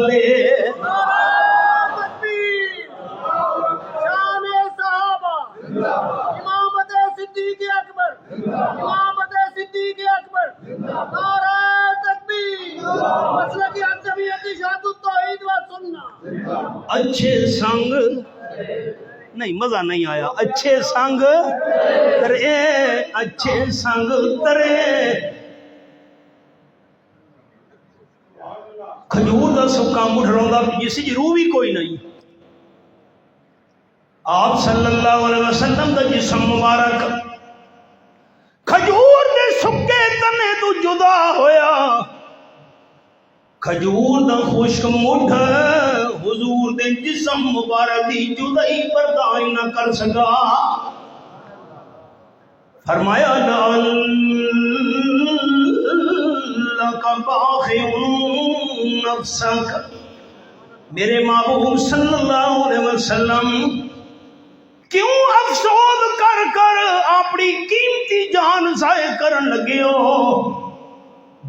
شان صحابہ امامت صدیق اکبر نعرہ تکبیر مسلک انتبیت شہادت التوحید و سنہ اچھے سنگ نہیں مزہ نہیں آیا اچھے سنگ ترے اچھے سنگ ترے کھجور دا سکا مٹھڑوں دا جسی جی روح بھی کوئی نہیں آپ صلی اللہ علیہ وسلم دا جسم مبارک کھجور دے سکے تنے تو جدا ہویا کھجور دا خشک مٹھ حضور دے جسم مبارک دی جدائی برداشت نہ کر سکا فرمایا لَعَلَّكَ بَاخِعٌ نَفْسَكَ میرے محبوب صلی اللہ علیہ وسلم کیوں افسوس کر کر اپنی قیمتی جان ضائع کرن لگے ہو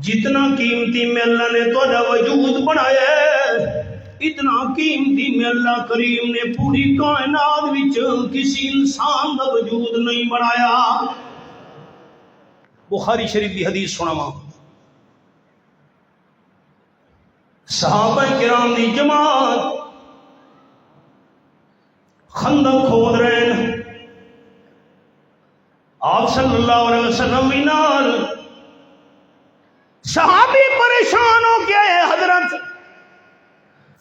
جتنا قیمتی میں اللہ نے تھوڑا وجود بنایا ہے اتنا قیمتی میں اللہ کریم نے پوری کائنات وچ کسی انسان کا وجود نہیں بنایا بخاری شریف کی حدیث سناواں صحابہ کرام دی جماعت خندق کھود رہے ہیں آپ صلی اللہ علیہ وسلم بھی نال صحابی پریشان ہو گیا ہے حضرت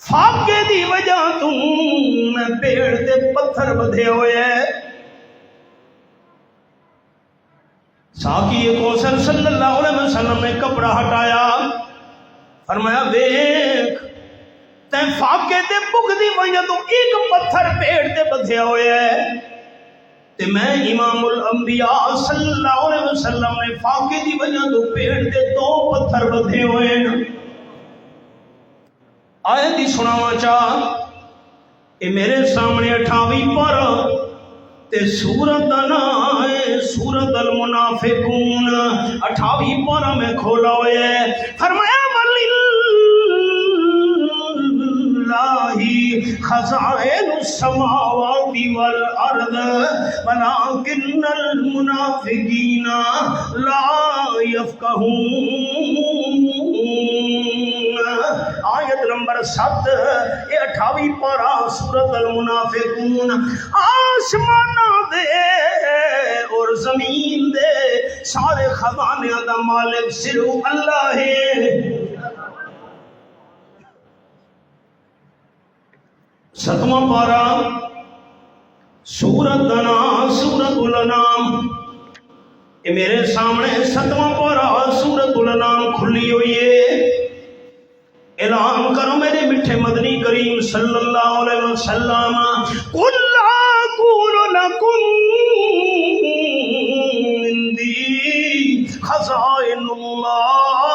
فاقے دی وجہ تم میں پیڑ تے پتھر بدھے ہوئے ہیں ساقی کوثر صلی اللہ علیہ وسلم نے کپڑا ہٹایا فرمایا دیکھ تین فاقے تے بک دی وجہ تو ایک پتھر پیڑ تے بدھے ہوئے ہیں تے میں امام الانبیاء صلی اللہ علیہ وسلم نے فاقے دی وجہ تو پیڑ تے دو پتھر بدھے ہوئے ہیں آیت دی سناواں چاہ اے میرے سامنے 28ویں پر تے سورت نام سورت المنافقون 28ویں پر میں کھولا ہوئے ہے فرمایا وَلِلَّهِ خَزَائِنُ السَّمَاوَاتِ وَالْأَرْضِ وَلَكِنَّ الْمُنَافِقِينَ لَا يَفْقَهُونَ آیت نمبر 7 یہ 28ویں پارہ سورت المنافقون آسمان دے اور زمین دے سارے خزانے دا مالک صرف اللہ ہے ستواں پارہ سورت الانام یہ میرے سامنے ستواں پارہ سورت الانام کھلی ہوئی ہے اعلان کرو میرے میٹھے مدنی کریم صلی اللہ علیہ وسلم قُلْ لَا أَقُولُ لَكُمْ عِنْدِي خَزَائِنُ اللَّهِ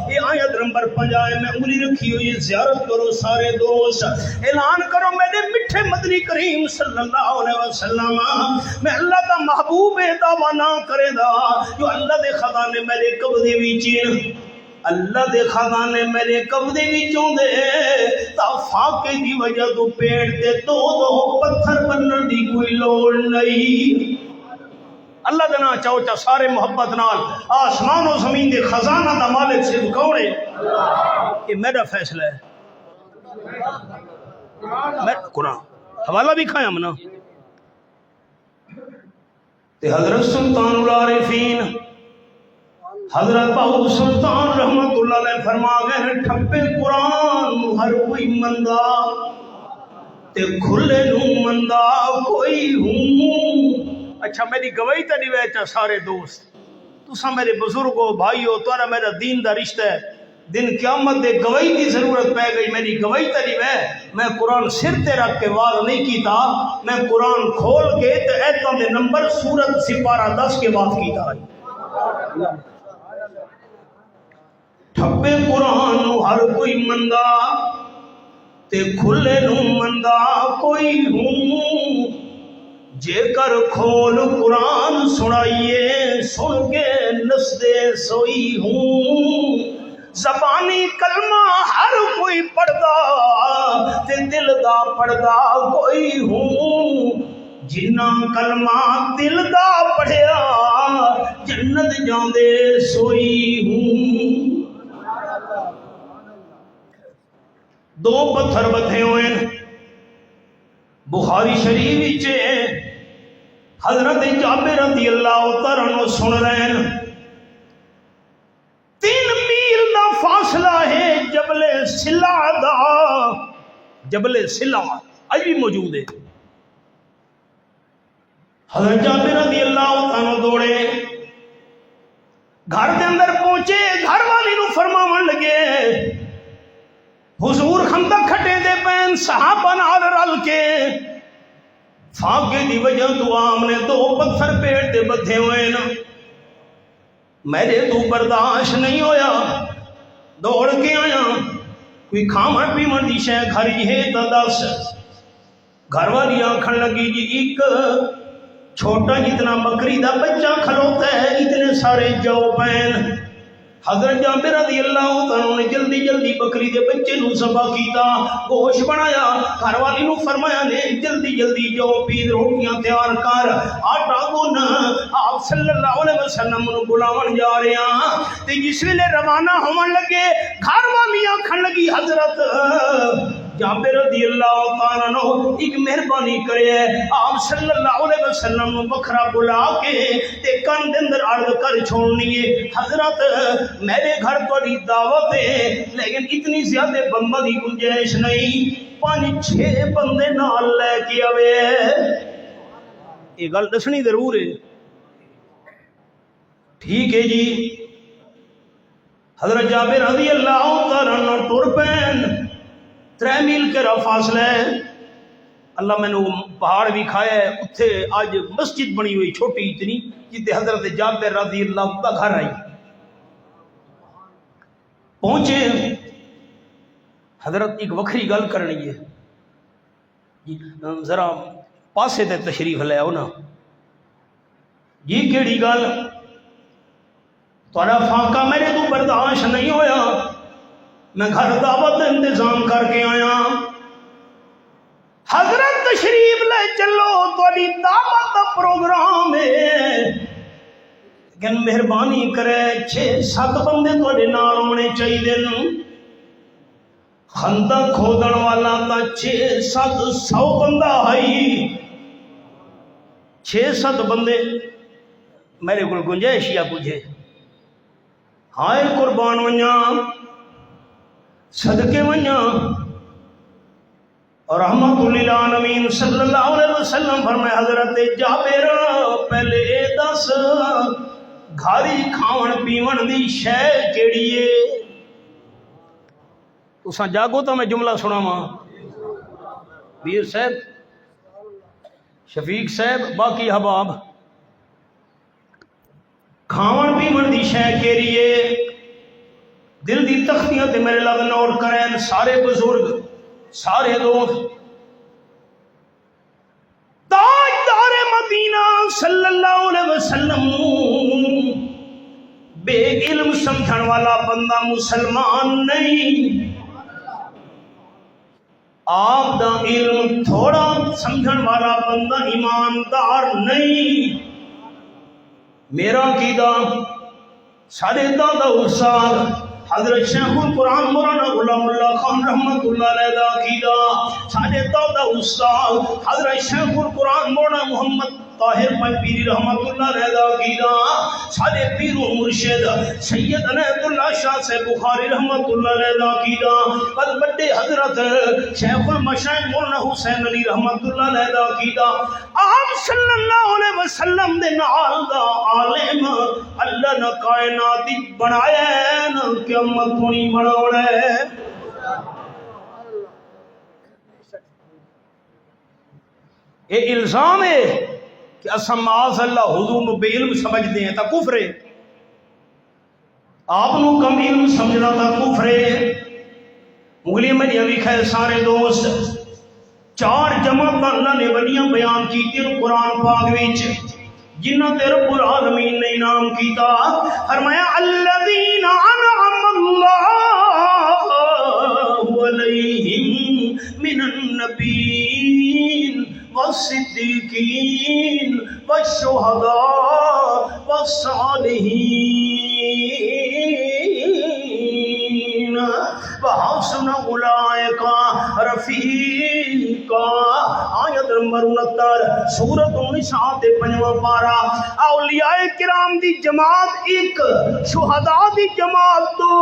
یہ آیت نمبر 50 میں انگلی رکھی ہوئی زیارت کرو سارے دوست اعلان کرو میرے میٹھے مدنی کریم صلی اللہ علیہ وسلم میں اللہ کا محبوب دعویٰ نہ کرے دا جو اللہ دے خزانے میرے قبضے وچ اللہ دے خزانے میرے قبضے وچوں دے تا فاقے دی وجہ تو پیڑ تے دو پتھر بنن دی کوئی لوڑ نہیں اللہ دے نا چاہو چا سارے محبت نال آسمان و زمین دے خزانہ دا مالک صرف کون ہے یہ میرا فیصلہ ہے میں قرآن حوالہ بھی کھایا منا تے حضرت سلطان العارفین حضرت بہو سلطان رحمت اللہ علیہ فرما گئے ٹھپے قرآن ہر کوئی مندہ تے کھلے نو مندا کوئی ہوں. اچھا میری گواہی تے نہیں ویچا سارے دوست تسا میرے بزرگو بھائیو تارا میرا دین دا رشتہ ہے. دن قیامت دے گواہی کی ضرورت پہ گئی. میری گواہی تے نہیں وے میں قرآن سر تے رکھ کے وار نہیں کیتا. میں قرآن کھول کے تے ایتاں دے نمبر سورت سپارہ 10 کے بعد کیتا. ٹھپے قرآن نو ہر کوئی مندا تے کھلے نو مندا کوئی ہوں. جے کر کھول قرآن سنائیے سن کے نسدے سوئی ہوں. زبانی کلمہ ہر کوئی پڑھدا تے دل دا پڑھدا کوئی ہوں. جنہ کلمہ دل دا پڑھیا جنت جاندے سوئی ہوں. دو پتھر بدھے ہوئے بخاری شریف وچ حضرت جابر رضی اللہ تعالیٰ عنہ سن رہے ہیں. 3 میل دا فاصلہ ہے جبل سلا دا. جبل سلا اج بھی موجود ہے. حضرت جابر رضی اللہ تعالیٰ عنہ دوڑے گھر دے اندر پہنچے. گھر والی نو فرماون لگے حضور خندق کھٹے دے پین صحابہ نال رل کے فاقے دی وجہ تو عام نے 2 پتھر پیٹ دے بدھے ہوئے نا. میرے تو برداشت نہیں ہویا دوڑ کے آیا. کوئی کھاون پیون دی شے گھری ہے تا دس. گھر والی آنکھن لگی جی ایک چھوٹا جتنا بکری دا بچہ کھلوتا ہے اتنے سارے جو پین. حضرت جابر رضی اللہ عنہ نے جلدی جلدی بکری دے بچے نو ذبح کیتا گوشت بنایا. گھر والی نو فرمایا نے جلدی جلدی جو پید روٹیاں تیار کر آٹا گن. آپ صلی اللہ علیہ وسلم نو بلاون جا رہے ہیں تے جس ویلے روانہ ہون لگے گھر والی آکھن لگی حضرت جابر رضی اللہ تعالیٰ عنہ ایک مہربانی کرے آپ صلی اللہ علیہ وسلم نو بکھرا بلا کے تے کن دے اندر عرض کر چھوڑنی ہے حضرت میرے گھر تھوڑی دعوت ہے لیکن اتنی زیادہ بندہ دی گنجائش نہیں 5-6 بندے نال لے کے آوے. یہ گل دسنی ضرور ہے. ٹھیک ہے جی. حضرت جابر رضی اللہ تعالیٰ عنہ ٹر پین 3 میل کے فاصلہ ہے. اللہ میں نے پہاڑ بھی کھایا ہے. اتھے آج مسجد بنی ہوئی چھوٹی اتنی جتے حضرت جابر رضی اللہ کا گھر آئی. پہنچے حضرت ایک وکھری گل کرنی ہے ذرا پاسے تے تشریف لے آؤ نا. یہ کیڑی گل تھوڑا فاقہ میرے تو برداشت نہیں ہویا. میں گھر دعوت انتظام کر کے آیا. حضرت تشریف لے چلو تھوڑی دعوت کا پروگرام ہے لیکن مہربانی کرے 6-7 بندے تھوڑے نال ہونے چاہیے. خندق کھودن والا تا 600-700 بندہ آئی. 6-7 بندے میرے کو گنجائش یا کچھ ہائے قربان ونجا صدقے ونجا. اور رحمت للعالمین صلی اللہ علیہ وسلم فرمائے حضرت جابر پہلے دس گھاری کھاون پیون دی شے کیڑی ہے. تساں جاگو تو میں جملہ سناواں. ویر صاحب شفیق صاحب باقی احباب کھاون پیون دی شے کیڑی ہے. دل دی تختیاں تے میرے لگ نوٹ کریں سارے بزرگ سارے دوست. تاجدار مدینہ صلی اللہ علیہ وسلم بے علم سمجھن والا بندہ مسلمان نہیں. آپ دا علم تھوڑا سمجھن والا بندہ ایماندار نہیں. میرا عقیدہ سارے دادا استاد حضرت شیخ القرآن مولانا غلام اللہ خان رحمت اللہ علیہ دا عقیدہ، ساڈے دادا استاد حضرت شیخ القرآن مولانا محمد طاہر پیری رحمت اللہ علیہ دا عقیدہ، ساڈے پیر و مرشد سید عنایت اللہ شاہ سے بخاری رحمت اللہ علیہ دا عقیدہ، بل بڑے حضرت شیخ المشائخ مولانا حسین علی رحمت اللہ علیہ دا عقیدہ، آپ صلی اللہ علیہ وسلم دے نال دا عالم اللہ نے کائنات بنایا ہے نہ قیامت نہیں بناونا ہے۔ یہ الزام ہے کہ اساں معاذ اللہ حضور نو بے علم سمجھتے ہیں تا کفر ہے، آپ نو کم علم سمجھنا تا کفر ہے۔ مغلی میں یہ لکھا ہے سارے دوست، 4 جماعت اللہ نے ولیاں بیان کی قرآن پاک وچ، جنہ تے رب العالمین نے انعام کیتا، فرمایا الذین انعم اللہ علیہم من النبیین والصدیقین والشہداء والصالحین وحسن اولئک رفیقا۔ آیت نمبر 69 سورۃ النساء دے 5واں پارا۔ اولیاء کرام دی جماعت 1، شہداء دی جماعت 2،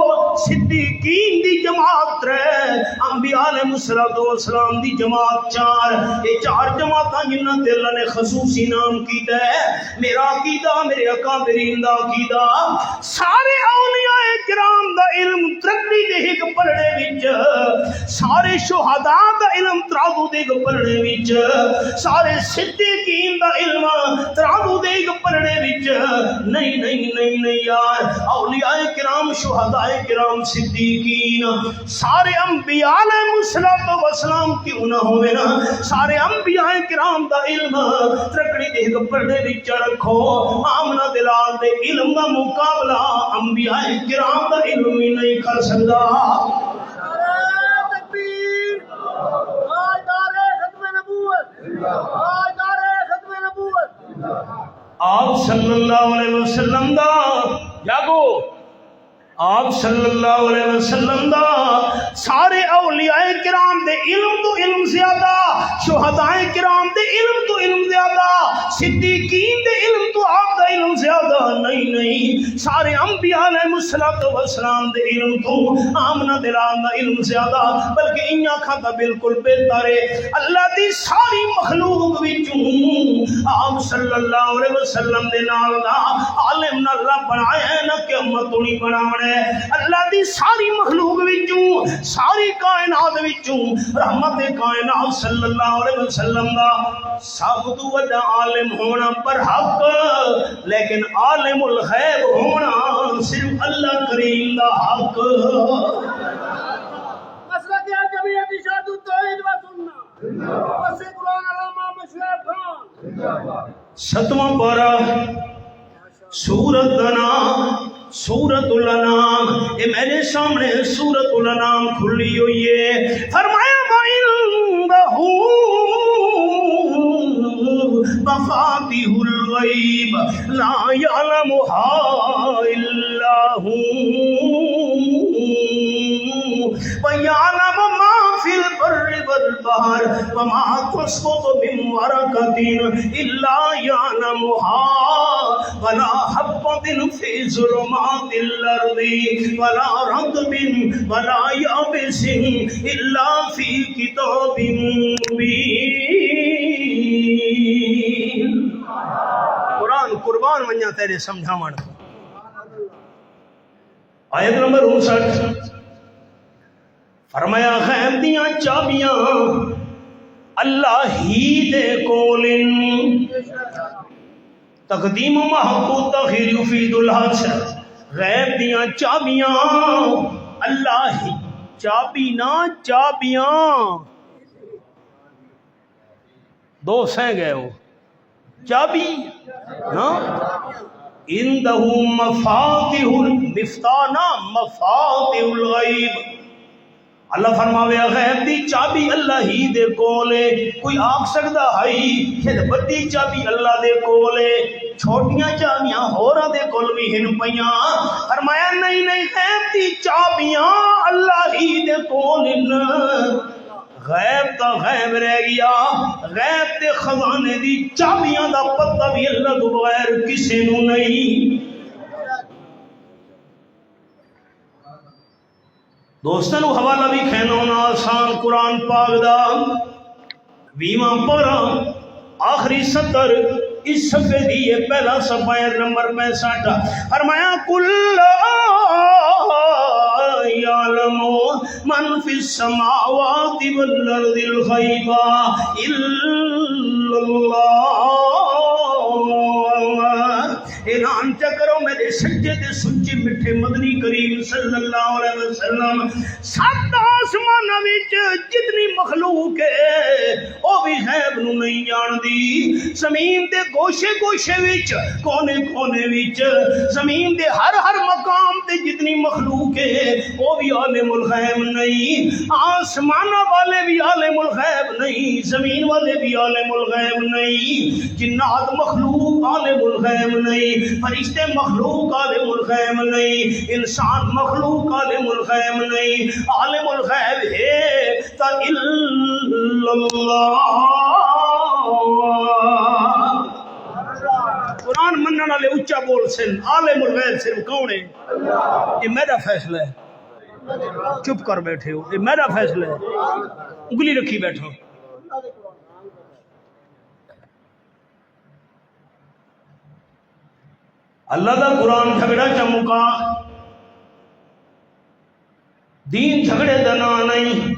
صدیقین دی جماعت 3، انبیاء علیہ السلام دی جماعت 4۔ یہ 4 جماعتاں جنہاں تے اللہ نے خصوصی نام کیتا ہے۔ میرا عقیدہ، میرے اکابرین دا عقیدہ، سارے اولیاء کرام دا علم ترقی دے ایک پلڑے وچ، سارے شہداء دا علم ترازو دے ایک پلڑے وچ، سارے صدیقین دا علم ترازو دے ایک پلڑے وچ نہیں نہیں نہیں نہیں یار۔ اولیاء کرام، شہداء کرام، صدیقین، سارے انبیاء علیہ السلام کیوں نہ ہوئے نا، سارے انبیاء کرام دا علم ترکڑی دے ایک پلڑے وچ رکھو۔ آمنہ دلال دے علم دا مقابلہ انبیاء کرام دا علم ہی نہیں کر سکتا۔ آپ صلی اللہ علیہ وسلم دا جاگو، آپ صلی اللہ علیہ وسلم دا سارے اولیاء کرام دے علم تو علم زیادہ، شہداء کرام دے علم تو علم زیادہ، صدیقین دے علم تو آپ دا علم زیادہ نہیں نہیں، سارے انبیاء علیہ السلام دے علم تو آمنہ دلال دا علم زیادہ، بلکہ انہاں کھاتا بالکل بہتر ہے۔ اللہ دی ساری مخلوق وچوں آپ صلی اللہ علیہ وسلم دے نال دا عالم نہ اللہ بنایا ہے نہ قیامت نہیں بناونا۔ اللہ دی ساری مخلوق وچوں، ساری کائنات وچوں رحمت کائنات صلی اللہ علیہ وسلم دا سب تو وڈا عالم ہونا پر حق، لیکن عالم الغیب ہونا صرف اللہ کریم دا حق۔ مسئلہ کیا جمعیت اشاعت التوحید و سنہ بس قرآن علامہ مشرف خان۔ 7واں پارہ سورۃ الانعام، سورۃ الانعام، یہ میرے سامنے سورۃ الانعام کھلی ہوئی ہے۔ فرمایا وَعِندَهُ مفاتيح الغیب لا يعلمها إلا هو ويعلم ما في البر والبحر وما تسقط من ورقة إلا يعلمها ولا حبة في ظلمات الأرض ولا رطب ولا يابس إلا في كتاب مبين۔ قرآن قربان ونجا تیرے سمجھاوان۔ آیت نمبر 59 فرمایا غیب دیاں چابیاں اللہ ہی دے کولن، تقدیم محقوق تاخیر یفید الحصر، غیب دیاں چابیاں اللہ ہی، چابی نہ چابیاں دو سہ گئے ہو، چابی نا اندہ مفاتح المفتاح نا مفاتح الغیب، اللہ فرماوے غیب دی چابی اللہ ہی دے کولے کوئی آکھ سکدا ہائی کہ بڑی چابی اللہ دے کولے چھوٹیاں چابیاں ہوراں دے کول بھی ہن پیاں فرمایا نہیں نہیں غیب دی چابیاں اللہ ہی دے کول غیب تا غیب رہ گیا غیب تے خزانے دی چابیاں دا پتہ بھی اللہ تو بغیر کسے نو نہیں دوستاں نو حوالہ بھی کہنا ہونا آسان قرآن پاک دا 20واں پارہ آخری سطر اس صفحے دی یہ پہلا صفحہ نمبر 65 فرمایا کل یعلم من فی السماوات والارض الغیب الا اللہ اعلان چکرو میرے سجدے دے سچے مٹھے مدنی کریم صلی اللہ علیہ وسلم سات آسمان وچ جتنی مخلوق ہے او بھی غیب نو نہیں جان دی زمین دے گوشے گوشے وچ کونے کونے وچ زمین دے ہر مقام تے جتنی مخلوق ہے او بھی عالم الغیب نہیں آسمان والے بھی عالم الغیب نہیں زمین والے بھی عالم الغیب نہیں جنات مخلوق عالم الغیب نہیں فرشتے مخلوق عالم الغیب نہیں انسان مخلوق عالم الغیب نہیں عالم الغیب ہے تا اللہ قرآن منن والے اونچا بول سن عالم الغیب صرف کون ہے یہ میرا فیصلہ ہے چپ کر بیٹھے ہو یہ میرا فیصلہ ہے انگلی رکھی بیٹھو اللہ دا قرآن جھگڑا چمکا دین جھگڑے دنا نہیں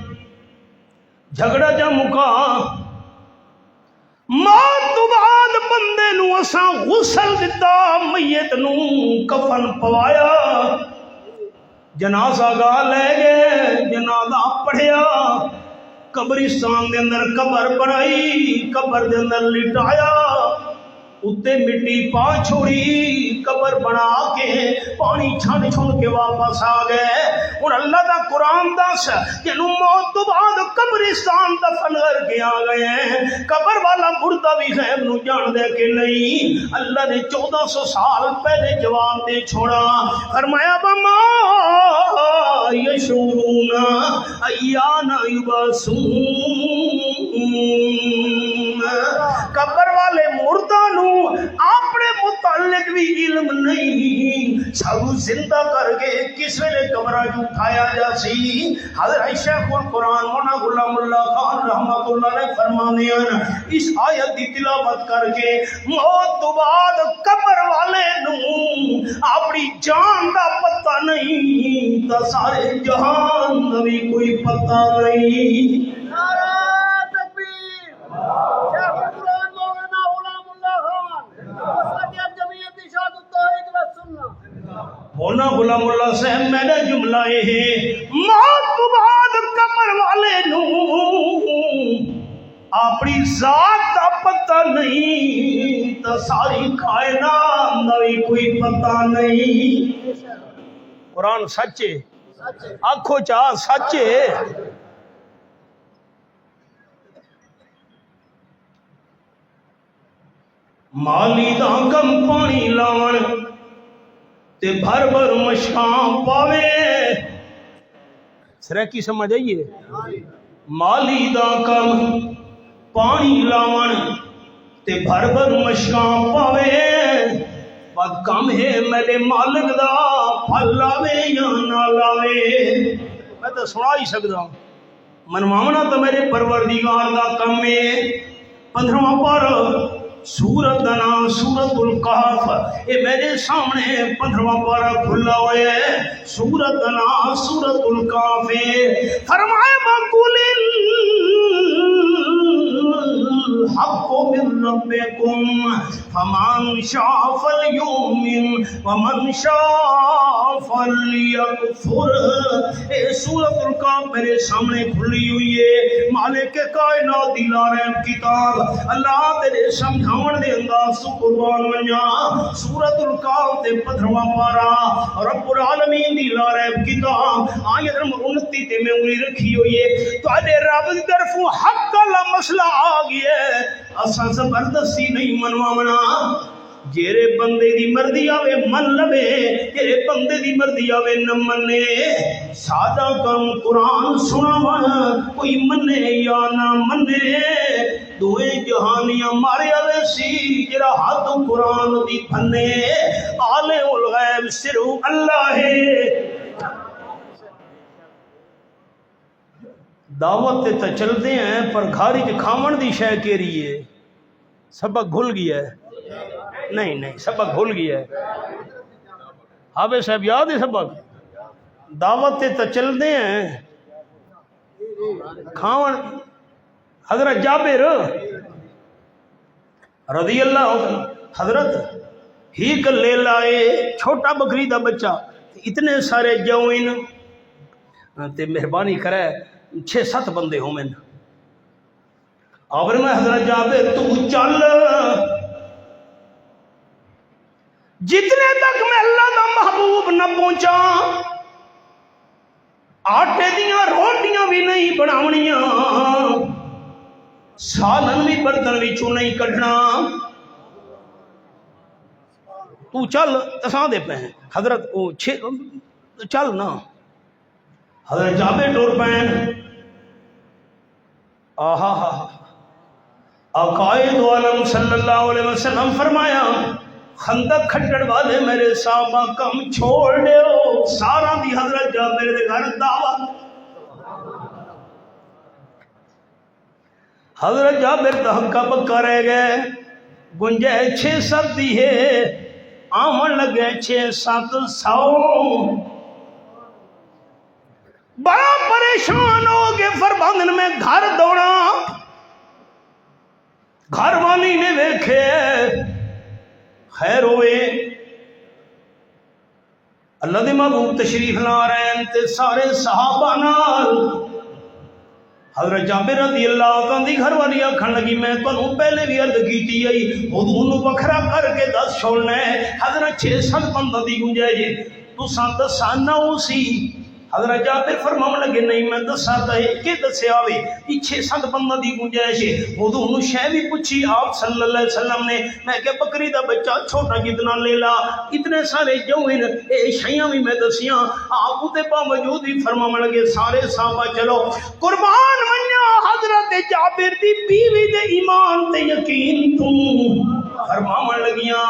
جھگڑا چمکا موت تو بعد بندے نو اساں غسل دتا میت نو کفن پوایا جنازہ گاہ لے گئے جنازہ پڑھیا قبرستان دے اندر قبر بنائی قبر دے اندر لٹایا اتے مٹی پا چھوڑی قبر بنا کے پانی چھن چھن کے واپس آ گئے اور اللہ دا قرآن دس جنوں موت تو بعد قبرستان دفن کر کے آ گئے ہیں قبر والا مردہ بھی غیب نو جان دے کہ نہیں اللہ نے 1400 سال پہلے جواب دے چھوڑا فرمایا بما یشعرون ایان یبعثون قبر والے مردہ نو اپنے متعلق بھی علم نہیں سب زندہ کر کے کس ویلے قبرہ جو اٹھایا جا سی حضرت شیخ القرآن مولانا غلام اللہ خان رحمۃ اللہ علیہ فرمانے ہیں اس آیت کی تلاوت کر کے موت تو بعد قبر والے نو اپنی جان دا پتہ نہیں تا سارے جہان دا بھی کوئی پتہ نہیں مولانا غلام اللہ صاحب میرا جملہ یہ ہے موت تو بعد قبر والے نو اپنی ذات دا پتہ نہیں تا ساری کائنات دا بھی کوئی پتہ نہیں قرآن سچے آنکھوں چاہ سچے مالی دا کم پانی لاون تے بھر بھر مشکاں پاوے سریکی سمجھ آئیے مالی دا کم پانی لاون تے بھر بھر مشکاں پاوے بد کم ہے میرے مالک دا پھل لاوے یا نہ لاوے میں تو سنا ہی سکتا ہوں منواونا تو میرے پروردگار دا کم ہے 15واں پارہ سورت دا نام سورت القحف یہ میرے سامنے 15واں پارہ کھلا ہوئے ہے سورت دا نام سورت القحف فرمائے مقول الحق من ربکم فمن شاء فلیؤمن ومن شاء فلیکفر۔ اے سورۃ الکہف میرے سامنے کھلی ہوئی ہے، مالک کائنات دی لارہم کتاب اللہ تیرے سمجھاون دے انداز تو قربان ونجا۔ سورۃ الکہف تے 15واں پارہ رب العالمین دی لارہم کتاب آیت نمبر 29 تے میں انگلی رکھی ہوئی ہے۔ تواڈے رب دی طرفوں حق والا مسئلہ آ گیا ہے، اساں زبردستی نہیں منواونا۔ جیرے بندے دی مرضی آوے من لوے، جیرے بندے دی مرضی آوے نہ منے۔ سادہ کم قرآن سناون، کوئی منے یا نہ منے، دوئے جہانیاں مارے آوے سی جرا ہاتھ قرآن دی پھنے۔ عالم الغیب صرف اللہ ہے۔ دعوت تے تا چلتے ہیں پر گھاری کے کھامن دی شے کے رہی ہے، سبق بھول گیا ہے۔ نہیں سبق بھول گیا ہے۔ حافظ صاحب یاد ہے سبق؟ دعوت تے تا چلتے ہیں کھاون۔ حضرت جابر رضی اللہ عنہ حضرت ہی کلے لائے چھوٹا بکری دا بچہ، اتنے سارے جوئن تے مہربانی کرے 6-7 بندے ہوں میں اور میں حضرت جابر تو چل، جتنے تک میں اللہ دا محبوب نہ پہنچا آٹے دیاں روٹیاں بھی نہیں بناونیاں، سالن بھی برتن وچوں نہیں کڈنا، تو چل تساں دے پہ حضرت او چل نا۔ حضرت جابر ٹور پین، آہا عقائد عالم صلی اللہ علیہ وسلم فرمایا خندق کھٹڑ والے میرے صحابہ کم چھوڑ دیو، سارا دی حضرت جابر دے گھر دعوت۔ حضرت جابر دا ہکا پکا رہ گئے، گنجائے 6-7 دی ہے، آمن لگے 600-700۔ بڑا پریشان ہو گئے، فربندن میں گھر دوڑا، گھر والی نے دیکھے خیر ہوئے اللہ دے محبوب تشریف لا رہے ہیں تے سارے صحابہ نال۔ حضرت جابر رضی اللہ عنہ دی گھر والی آکھن لگی میں تانوں پہلے بھی عرض کیتی آئی حضور نو وکھرا کر کے دس چھوڑنا ہے، حضرت 6-7 بندہ دی گنجائش تساں دسا نہ سی۔ حضرت جابر فرماون لگے نہیں میں دساتا ہے کہ دسیا ہوئے یہ 6-7 بندہ دی گنجائش ہے۔ حضور نو شے بھی پوچھی آپ صلی اللہ علیہ وسلم نے، میں کہ بکری دا بچہ چھوٹا جتنا لے لا، اتنے سارے جوہن اے شیاں بھی میں دسیاں، آپ تے باوجود بھی فرماون لگے سارے صحابہ چلو قربان منیا حضرت جابر دی بیوی دے ایمان تے یقین تو فرماون لگیاں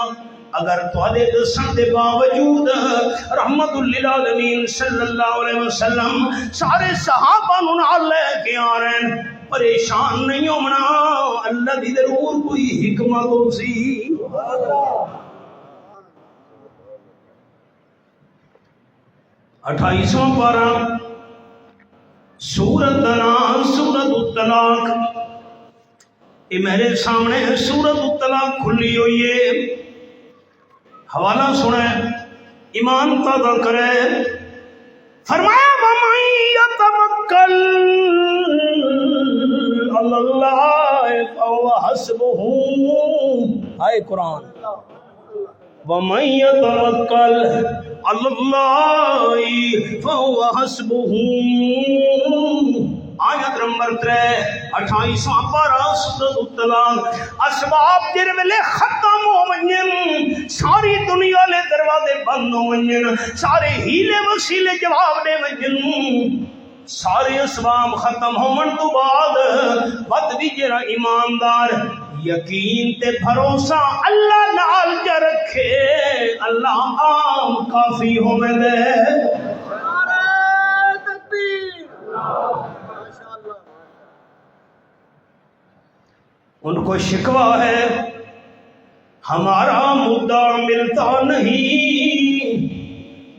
اگر تواڈے دسن دے باوجود رحمت للعالمین صلی اللہ علیہ وسلم سارے صحابہ نوں نال لے کے آ رہے ہیں، پریشان نہیں ہونا، اللہ دی ضرور کوئی حکمت ہو سی۔ 28واں پارہ سورۃ الطلاق، یہ میرے سامنے سورۃ الطلاق کھلی ہوئی ہے، حوالہ سنیں ایمان تازہ کرے۔ فرمایا وَمَن يَتَوَکَّلْ عَلَى اللَّهِ فَهُوَ حَسْبُهُ۔ آئے قرآن وَمَن يَتَوَکَّلْ عَلَى اللَّهِ فَهُوَ حَسْبُهُ۔ آیت نمبر 28واں پارہ سورۃ الطلاق۔ اسباب جن ویلے ختم ہو ونجن، ساری دنیا لے دروازے بند ہو ونجن، سارے ہیلے وسیلے جواب دے ونجن، سارے اسباب ختم ہون تو بعد بد بھی جڑا ایماندار یقین تے بھروسہ اللہ نال جا رکھے اللہ عام کافی ہوے دے۔ ان کو شکوہ ہے ہمارا مدعا ملتا نہیں،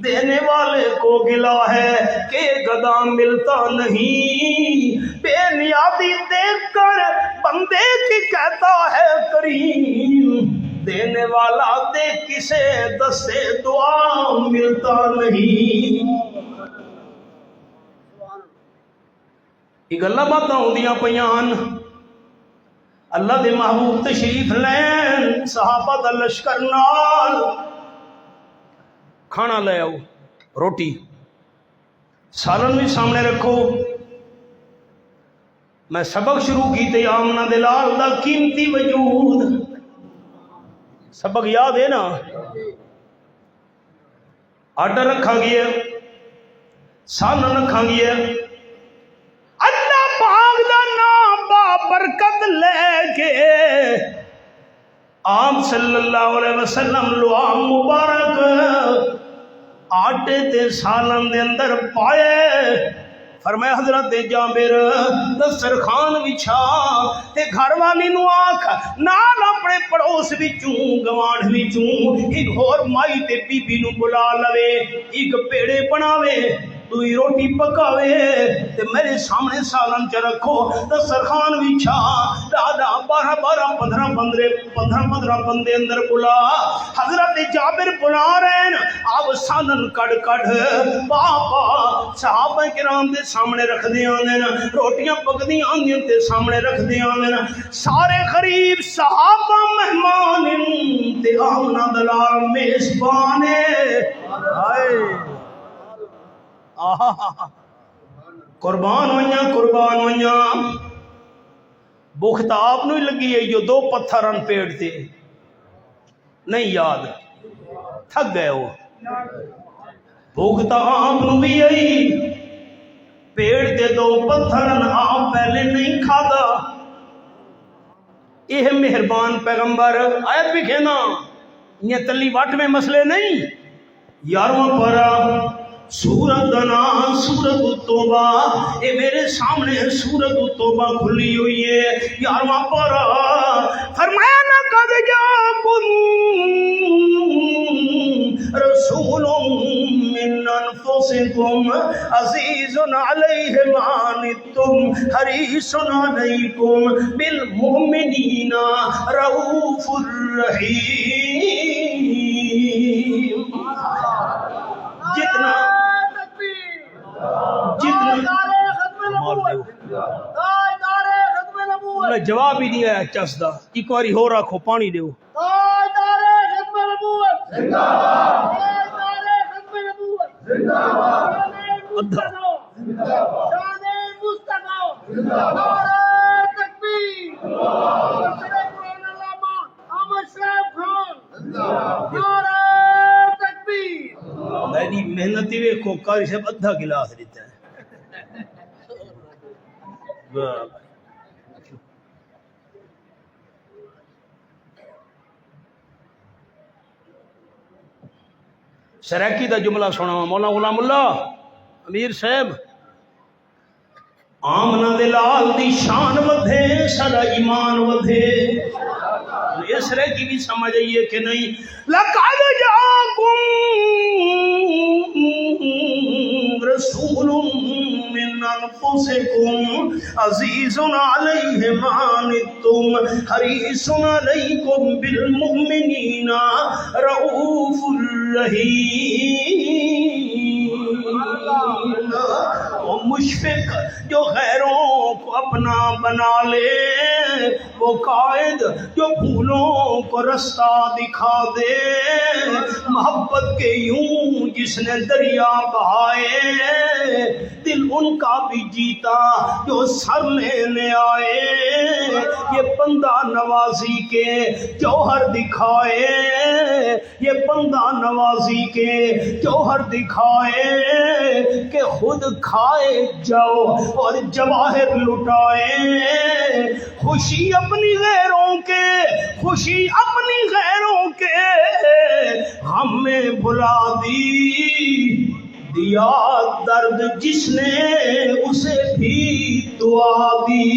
دینے والے کو تو گلا ہے کہ گدا ملتا نہیں، بے نیازی دیکھ کر بندے کی کہتا ہے کریم، دینے والا دے کسے دستے دعا ملتا نہیں۔ یہ گلاں باتاں ہوندیاں پیاں، اللہ دے محبوب تشریف لین صحابہ دا لشکر نال، کھانا لے آؤ، روٹی سالن بھی سامنے رکھو۔ میں سبق شروع کی تے آمنہ دلال دا قیمتی وجود، سبق یاد ہے نا؟ آٹا رکھا گیا، سالن رکھا گیا، اللہ پاک دا نام برکت لے کے آپ صلی اللہ علیہ وسلم لعاب مبارک آٹے تے سالن دے اندر پائے، فرمایا حضرت جابر دسترخوان وچھا تے گھر والی نو آکھ نال اپنے پڑوس وچوں گوانڈ وچوں ایک ہور مائی تے بی بی نو بلا لوے، ایک پیڑے بناوے، دوئی روٹی پکاوے تے میرے سامنے سالن چ رکھو، دسترخوان وچھا، دادا 12-15 بندے اندر بلا، حضرت جابر بلا رہے ہیں، آپ سالن کڑ پاپا صحابہ کرام دے سامنے رکھ دیا نے، روٹیاں پکدی آندیاں تے سامنے رکھ دیا نے، سارے غریب صحابہ مہمان تے آمنہ دلال میزبان، ہائے قربان ہویاں بخت آپ نو ہی لگی ہے، جو 2 پتھر ان پیڑ تے نہیں یاد، تھک گئے ہو، بخت آپ نو بھی آئی، پیڑ تے 2 پتھر آپ پہلے نہیں کھادا۔ یہ مہربان پیغمبر آیت بھی کہنا، یہ تلی وٹ میں مسئلے نہیں، 11واں پارہ سورت دنا سورت التوبہ، اے میرے سامنے سورت التوبہ کھلی ہوئی ہے، 11واں پارہ، فرمایا لقد جاءکم رسول من انفسکم عزیز علیہ ما عنتم حریص علیکم بالمؤمنین رؤوف الرحیم۔ جتنا میں جواب ہی نہیں آیا چسدا، ایک باری ہو رکھو پانی دیو۔ میری محنتی ویکھو، قاری صاحب ادھا گلاس دیتا ہے۔ سریکی دا جملہ سنا مولا غلام اللہ امیر صاحب، آمنہ دلال دی شان ودھے سدا ایمان ودھے، اس رہ کی بھی سمجھ آئیے کہ نہیں، لَقَدْ جَاءَكُمْ رَسُولٌ مِّنْ أَنفُسِكُمْ عَزِيزٌ عَلَيْهِ مَا عَنِتُّمْ حَرِيصٌ عَلَيْكُمْ بِالْمُؤْمِنِينَ رَءُوفٌ رَحِيمٌ۔ وہ مشفق جو غیروں کو اپنا بنا لے، وہ قائد جو بھولوں کو رستہ دکھا دے، محبت کے یوں جس نے دریا بہائے، دل ان کا بھی جیتا جو سر لینے آئے، یہ بندہ نوازی کے جوہر دکھائے، یہ بندہ نوازی کے جوہر دکھائے کہ خود کھائے جاؤ اور جواہر لٹائے، خوشی اپنی غیروں کے، خوشی اپنی غیروں کے غم میں بھلا دی، دیا درد جس نے اسے بھی دعا دی۔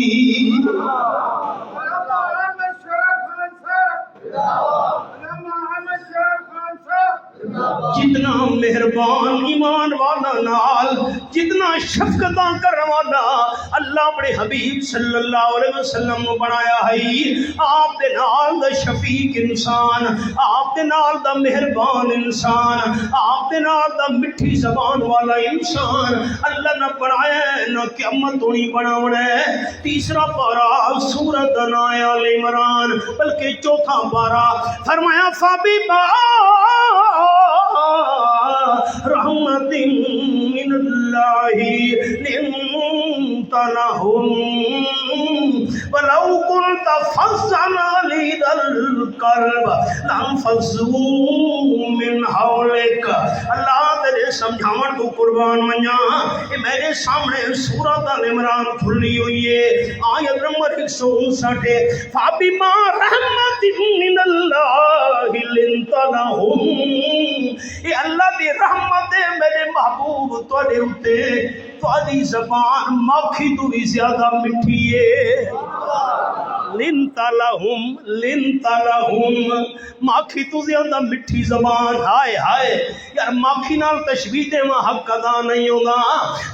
جتنا مہربان ایمان والا نال جتنا شفقتاں کرن والا اللہ اپنے حبیب صلی اللہ علیہ وسلم نو بنایا ہے آپ دے نال دا شفیق انسان آپ دے نال دا مہربان انسان آپ دے نال دا مٹھی زبان والا انسان اللہ نے بنایا ہے نہ قیامت ہونی بناونا ہے تیسرا پارا سورۃ آل عمران بلکہ چوتھا پارا فرمایا فَبِمَا رحمت من اللہ لنت لهم ولو كنت فظا غليظ القلب لانفضوا من حولك اللہ تیرے سمجھاون تو قربان منیا کہ میرے سامنے سورۃ آل عمران کھلی ہوئی ہے آیت نمبر 159 فَبِمَا رحمت من اللہ لنت لهم یہ اللہ دی رحمت ہے میرے محبوب تواڈے اوتے تواڈی زبان مکھی تو بھی زیادہ مٹھی ہے لنت لہم ماکھی تو زیادہ مٹھی زبان ہائے ہائے یار ماکھی نال تشبیہ دے میں حق ادا نہیں ہوگا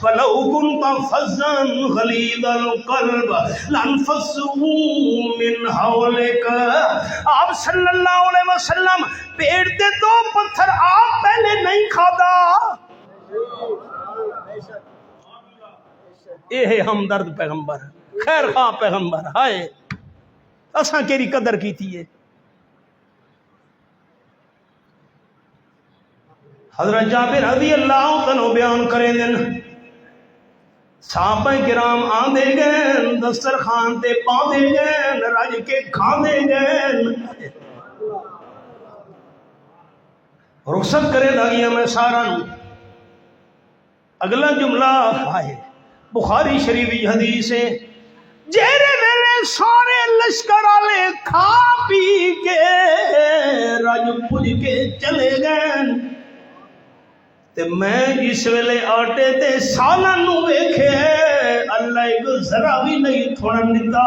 وَلَوْ كُنْتَ فَظًّا غَلِيظَ الْقَلْبِ لَانفَضُّوا مِنْ حَوْلِكَ آپ صلی اللہ علیہ وسلم پیڑ دے دو پتھر آپ پہلے نہیں کھادا یہ ہے ہمدرد پیغمبر خیر خواہ پیغمبر ہائے اساں کیری قدر کیتی ہے حضرت جابر رضی اللہ عنہ بیان کریں دن صحابہ کرام آندے گئے دسترخوان تے پاندے گئے رج کے کھاندے گئے رخصت کرے لگیا میں سارا اگلا جملہ آئے بخاری شریفی حدیث ہے جیرے میرے سارے لشکر والے کھا پی کے رج پج کے چلے گئے تے میں اس ویلے آٹے تے سالن نو ویکھے اللہ ایک ذرا بھی نہیں تھوڑن دیتا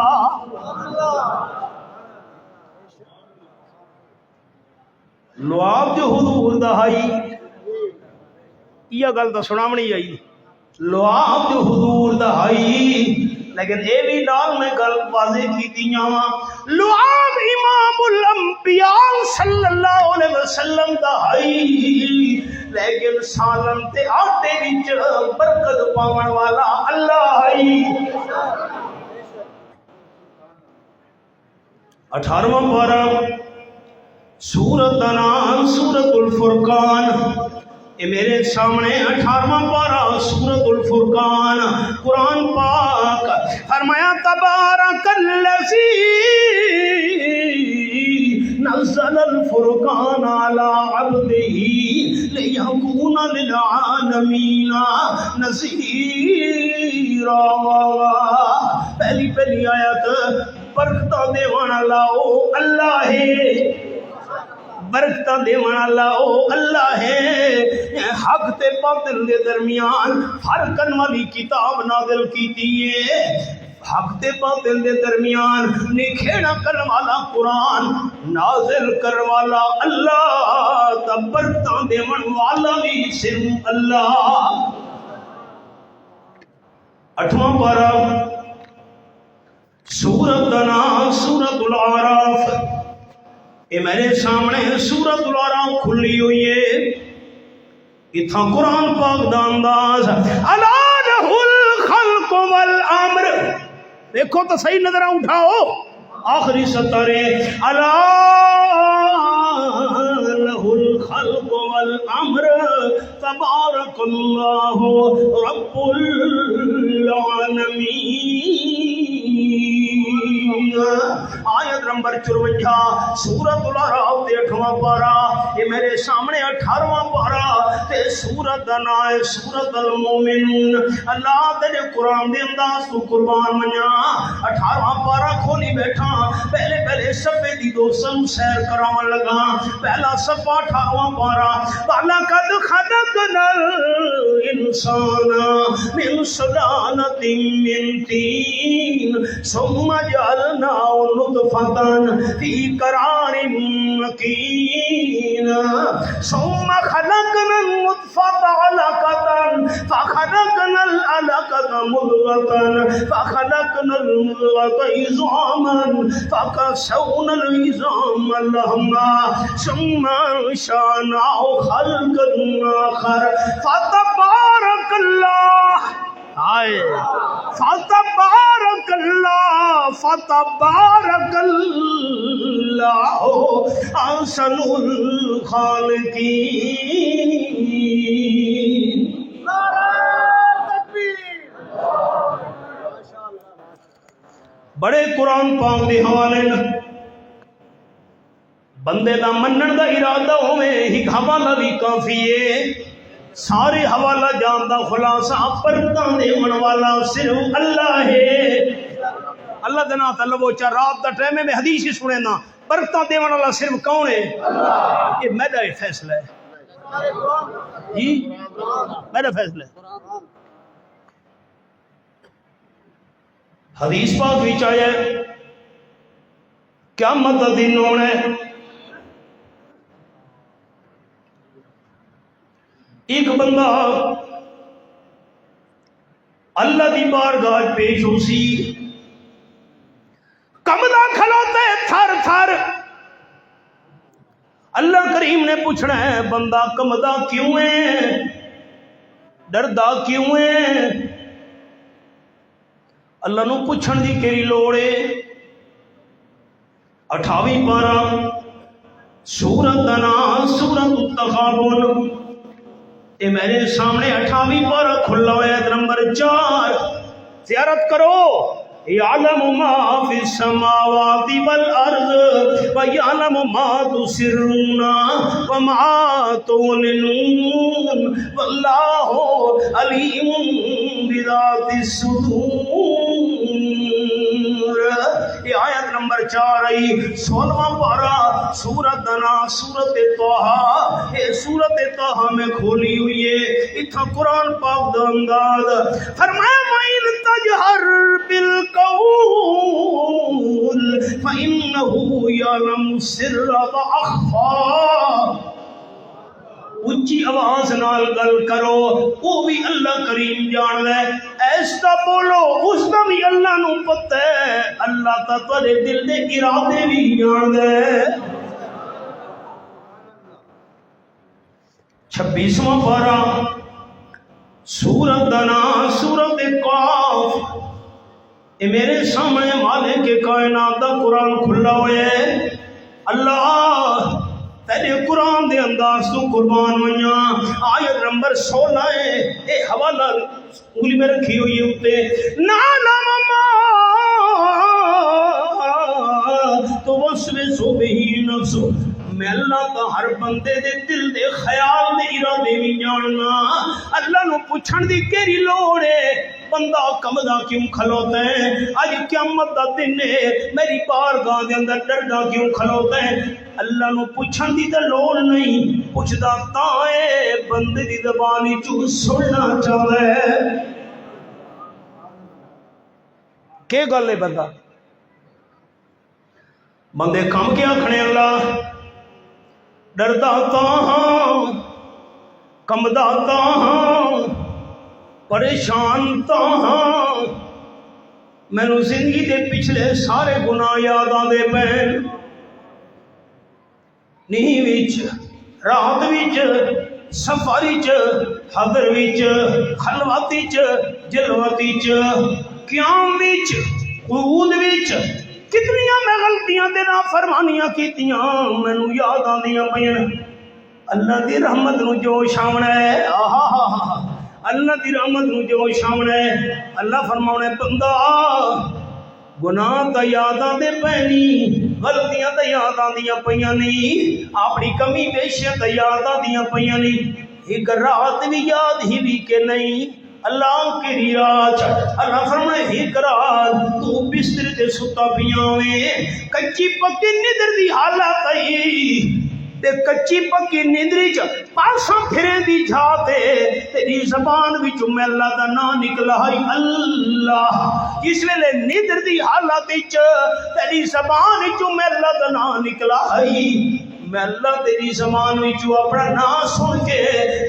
لعاب جو حضور دہائی یہ گل تو سنامنی آئی لعاب جو حضور دہائی لیکن اے بھی نال میں گل واضح کی دیاں لعاب امام الانبیاء صلی اللہ علیہ وسلم دہائی لیکن سالن تے آٹے وچ برکت پاون والا اللہ ہے 18واں پارہ سورۃ انعام سورۃ الفرقان یہ میرے سامنے 18واں پارہ سورۃ الفرقان قرآن پاک فرمایا تبارک الذی نزل الفرقان علی عبدہ لیکون للعالمین نذیرا پہلی آیت برکتاں دیون والا اللہ ہے برکتاں دیون والا اللہ ہے حق تے باطل دے درمیان فرق کرن والی کتاب نازل کیتی ہے حق تے باطل دے درمیان نکھیڑا کرن والا قرآن نازل کرن والا اللہ تا برکتاں دیون والا بھی صرف اللہ 8واں پارہ سورۃ انعام سورۃ الاعراف یہ میرے سامنے سورۃ الاعراف کھلی ہوئی ہے اتھا قرآن پاک دا انداز الا لہ الخلق والامر دیکھو تو صحیح نظرہ اٹھاؤ آخری سطرے الا لہ الخلق والامر تبارک اللہ رب العالمین آیت نمبر 54 سورۃ الاعراف دے 8واں پارہ یہ میرے سامنے 18واں پارہ تے سورۃ انعام سورۃ المومنون اللہ تیرے قرآن دے انداز تو قربان منیا 18واں پارہ کھولی بیٹھا پہلے صفحے دی دوستوں سیر کراون لگا پہلا صفحہ 18واں پارہ وَلَقَدْ خَلَقْنَا الْإِنسَانَ مِنْ سُلَالَةٍ مِّن طِينٍ ثُمَّ جَعَلْنَاهُ نُطْفَةً فِي قَرَارٍ مكين ثم خلقنا النطفة علقة فخلقنا العلقة مضغة فخلقنا المضغة عظاما فكسونا العظام لحما ثم انشأناه خلقا آخر فتبارك الله فتبارك الله أحسن الخالقين. نعرہ تکبیر. ماشاءاللہ. بڑے قرآن پاک دے حوالے نال بندے دا منن دا ارادہ ہوئے ہی حوالہ بھی کافی ہے. سارے حوالہ جان دا خلاصہ برکتاں دے من والا صرف اللہ ہے. اللہ دے نام تے لو چا رات دا ٹائم میں حدیث ہی سنے نا برکتاں دے من والا صرف کون ہے؟ یہ میرا فیصلہ ہے جی، میرا فیصلہ ہے. حدیث پاک وچ آیا ہے قیامت دا دن ہونا ہے، ایک بندہ اللہ دی بارگاہ پیش ہو سی، کمدا کھلوتا ہے تھر تھر. اللہ کریم نے پوچھنا ہے بندہ کمدا کیوں ہے، ڈردا کیوں ہے؟ اللہ نو پوچھن دی کیڑی لوڑ ہے؟ 28 پارہ سورت دا نام سورت التغابن. اے میرے سامنے 28 پارہ کھلا ہوا ہے نمبر 4. زیارت کرو. یعلم ما فی السماوات والارض ویعلم ما تسرون وما تعلنون واللہ علیم بذات الصدور. یہ آیت نمبر 4 آئی 16واں پارہ سورت دنا سورت طٰہٰ. یہ سورت طٰہٰ میں کھولی ہوئی ہے. اتھا قرآن پاک دا انداز فرمایا وَإِن تَجْهَرْ بِالْقَوْلِ فَإِنَّهُ يَعْلَمُ السِّرَّ وَأَخْفَى. اونچی آواز نال گل کرو، وہ بھی اللہ کریم جان ہے. ایسا بولو اس کا بھی اللہ نو پتہ ہے. اللہ تا تیرے دل دے ارادے بھی جان ہے. 26واں پارہ سورت دا نام سورت قاف. اے میرے سامنے مالک کائنات دا قرآن کھلا ہوا ہے. اللہ تیرے قرآن دے انداز تو قربان ہوئیاں. آیت نمبر 16 ہے. اے حوالہ انگلی میں رکھی ہوئی ہے اتے نعلم ما توسوس به نفس. میں اللہ کا ہر بندے دے دل دے خیال دے ارادے بھی جاننا. اللہ نو پوچھن دی کیڑی لوڑ ہے بندہ کمدا کیوں کھلوتا ہے؟ اج قیامت دا دن ہے میری بارگاہ دے اندر ڈردا کیوں کھلوتا ہے؟ اللہ نو پوچھن دی تے لوڑ نہیں، پوچھدا تاں اے بندے دی زبان وچوں سننا چاہے. کہ گل ہے بندہ بندے کم کیا کھڑے اللہ ڈردا تاں کمدا تاں پریشان تاں. مینوں زندگی دے پچھلے سارے گناہ یاد آندے پین. نیند وچ رات وچ سفر وچ حضر وچ خلوت وچ جلوت وچ قیام وچ قعود وچ کتنیاں میں غلطیاں دے نافرمانیاں کیتیاں مینوں یاد آندیاں پیاں. اللہ دی رحمت نو جو شامنا ہے اللہ دی رحمت نو جو شامنا ہے. اللہ فرماؤنے بندہ گناہ تا یاد آندے پینی، غلطیاں تا یاد آندیاں پیاں نہیں، اپنی کمی بیشیاں تا یاد آندیاں پیاں نہیں. ایک رات بھی یاد ہی بھی کہ نہیں اللہ کی رات. اللہ فرمائے ایک رات تو بستر تے ستا پیاں میں کچی پکی ندر دی حالت آئی تے کچی پکی ندری چ پاساں پھرے دی جاتے تیری زبان وچوں میں اللہ دا نام نکلا ہے اللہ. اس ویلے ندر دی حالت وچ تیری زبان وچوں میں اللہ دا نام نکلا ہے میں اللہ تیری زمان وچوں اپنا نام سن کے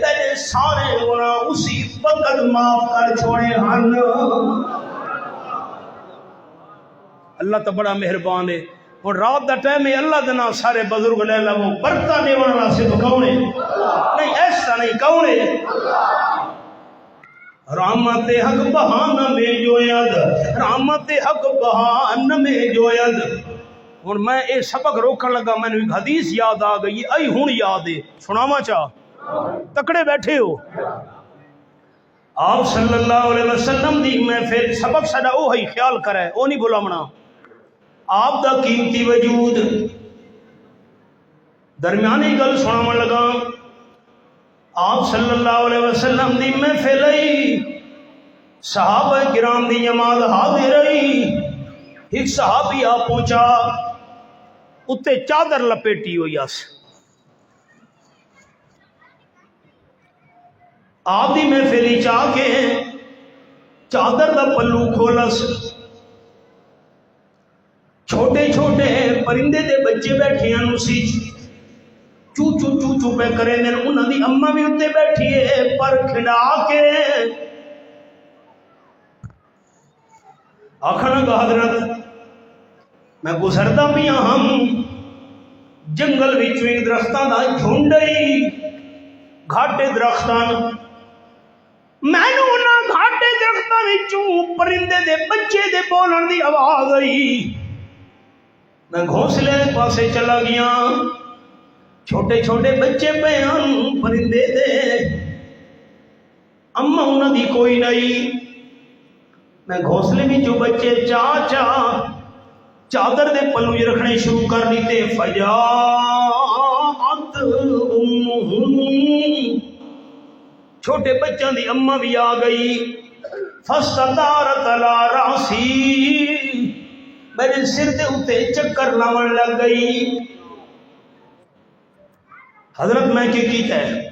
تیرے سارے گناہ اسی وقت معاف کر چھوڑے ہن۔ اللہ تو بڑا مہربان ہے۔ اور رات دا ٹائم ہے، اللہ دے نام سارے بزرگ لے لو، برکت دینے والا سے تو کون ہے؟ نہیں ایسا نہیں، کون ہے؟ رحمت حق بہان میں جو ید، رحمت حق بہان میں جو ید۔ اور میں اے سبق روکن لگا، میں نے ایک حدیث یاد آ گئی، ائی ہون یاد ہے، سناواں چاہ، تکڑے بیٹھے ہو۔ آپ صلی اللہ علیہ وسلم دی محفل سبق سڈا وہی خیال کرے، وہ نہیں بلاونا۔ آپ دا قیمتی وجود درمیانی گل سناون لگا۔ آپ صلی اللہ علیہ وسلم دی محفل صحابہ کرام دی جماعت حاضر رہی۔ ایک صحابی آ پہنچا، اتے چادر لپیٹی ہوئی اس۔ آپ دی محفل چاہ کے چادر دا پلو کھولس، چھوٹے چھوٹے پرندے دے بچے بیٹھے ہیں، اسی چو چو چو چو پہ کریں دیں، انہاں دی اماں بھی اتے بیٹھی ہے، پر کھڑا کے آکھنا کہ حضرت میں گزردا پیاں ہم جنگل وچوں ایک درختاں دا جھنڈ گھاٹے درختاں، مینوں انہاں گھاٹے درختاں وچوں پرندے دے بچے دے بولن دی آواز آئی۔ میں گھونسلے پاسے چلا گیا، چھوٹے چھوٹے بچے پے ہن پرندے دے، اما انہاں دی کوئی نہیں۔ میں گھونسلے میں جو بچے چادر دے پلو رکھنے شروع کر دیتے، فجاءت امہم، چھوٹے بچوں دی اما بھی آ گئی، فاستدارت علی راسی، میرے سر دے اتے چکر لاون لگ گئی۔ حضرت میں کیتا ہے،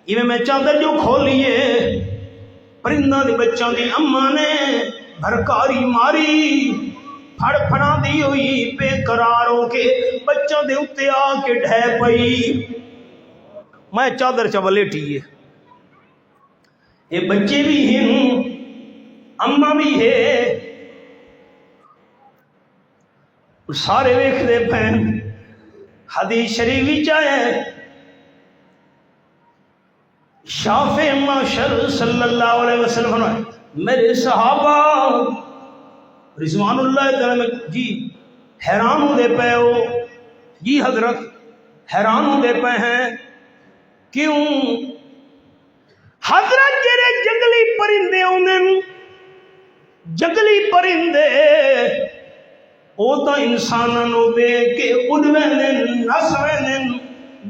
یہ میں چادر جو کھولیے، پرندہ دی بچوں دی اما نے بھرکاری ماری، پھڑ پھڑا دی ہوئی بے قرار ہو کے بچوں دے اتے آ کے ڈھے پئی۔ میں چادر چولیٹی ہے، یہ بچے بھی ہیں، اما بھی ہے، سارے ویکھ دے پین۔ حدیث شریف وچ ہے، شافع معاشر صلی اللہ علیہ وسلم فرمائے، میرے صحابہ رضوان اللہ تعالی جی حیران ہو دے پے ہو، جی حضرت حیران ہو دے پے ہیں، کیوں؟ حضرت جڑے جنگلی پرندے ہوندے، جنگلی پرندے او تا انساناں نو دیکھ کے اڑ ویندن، نس ویندن،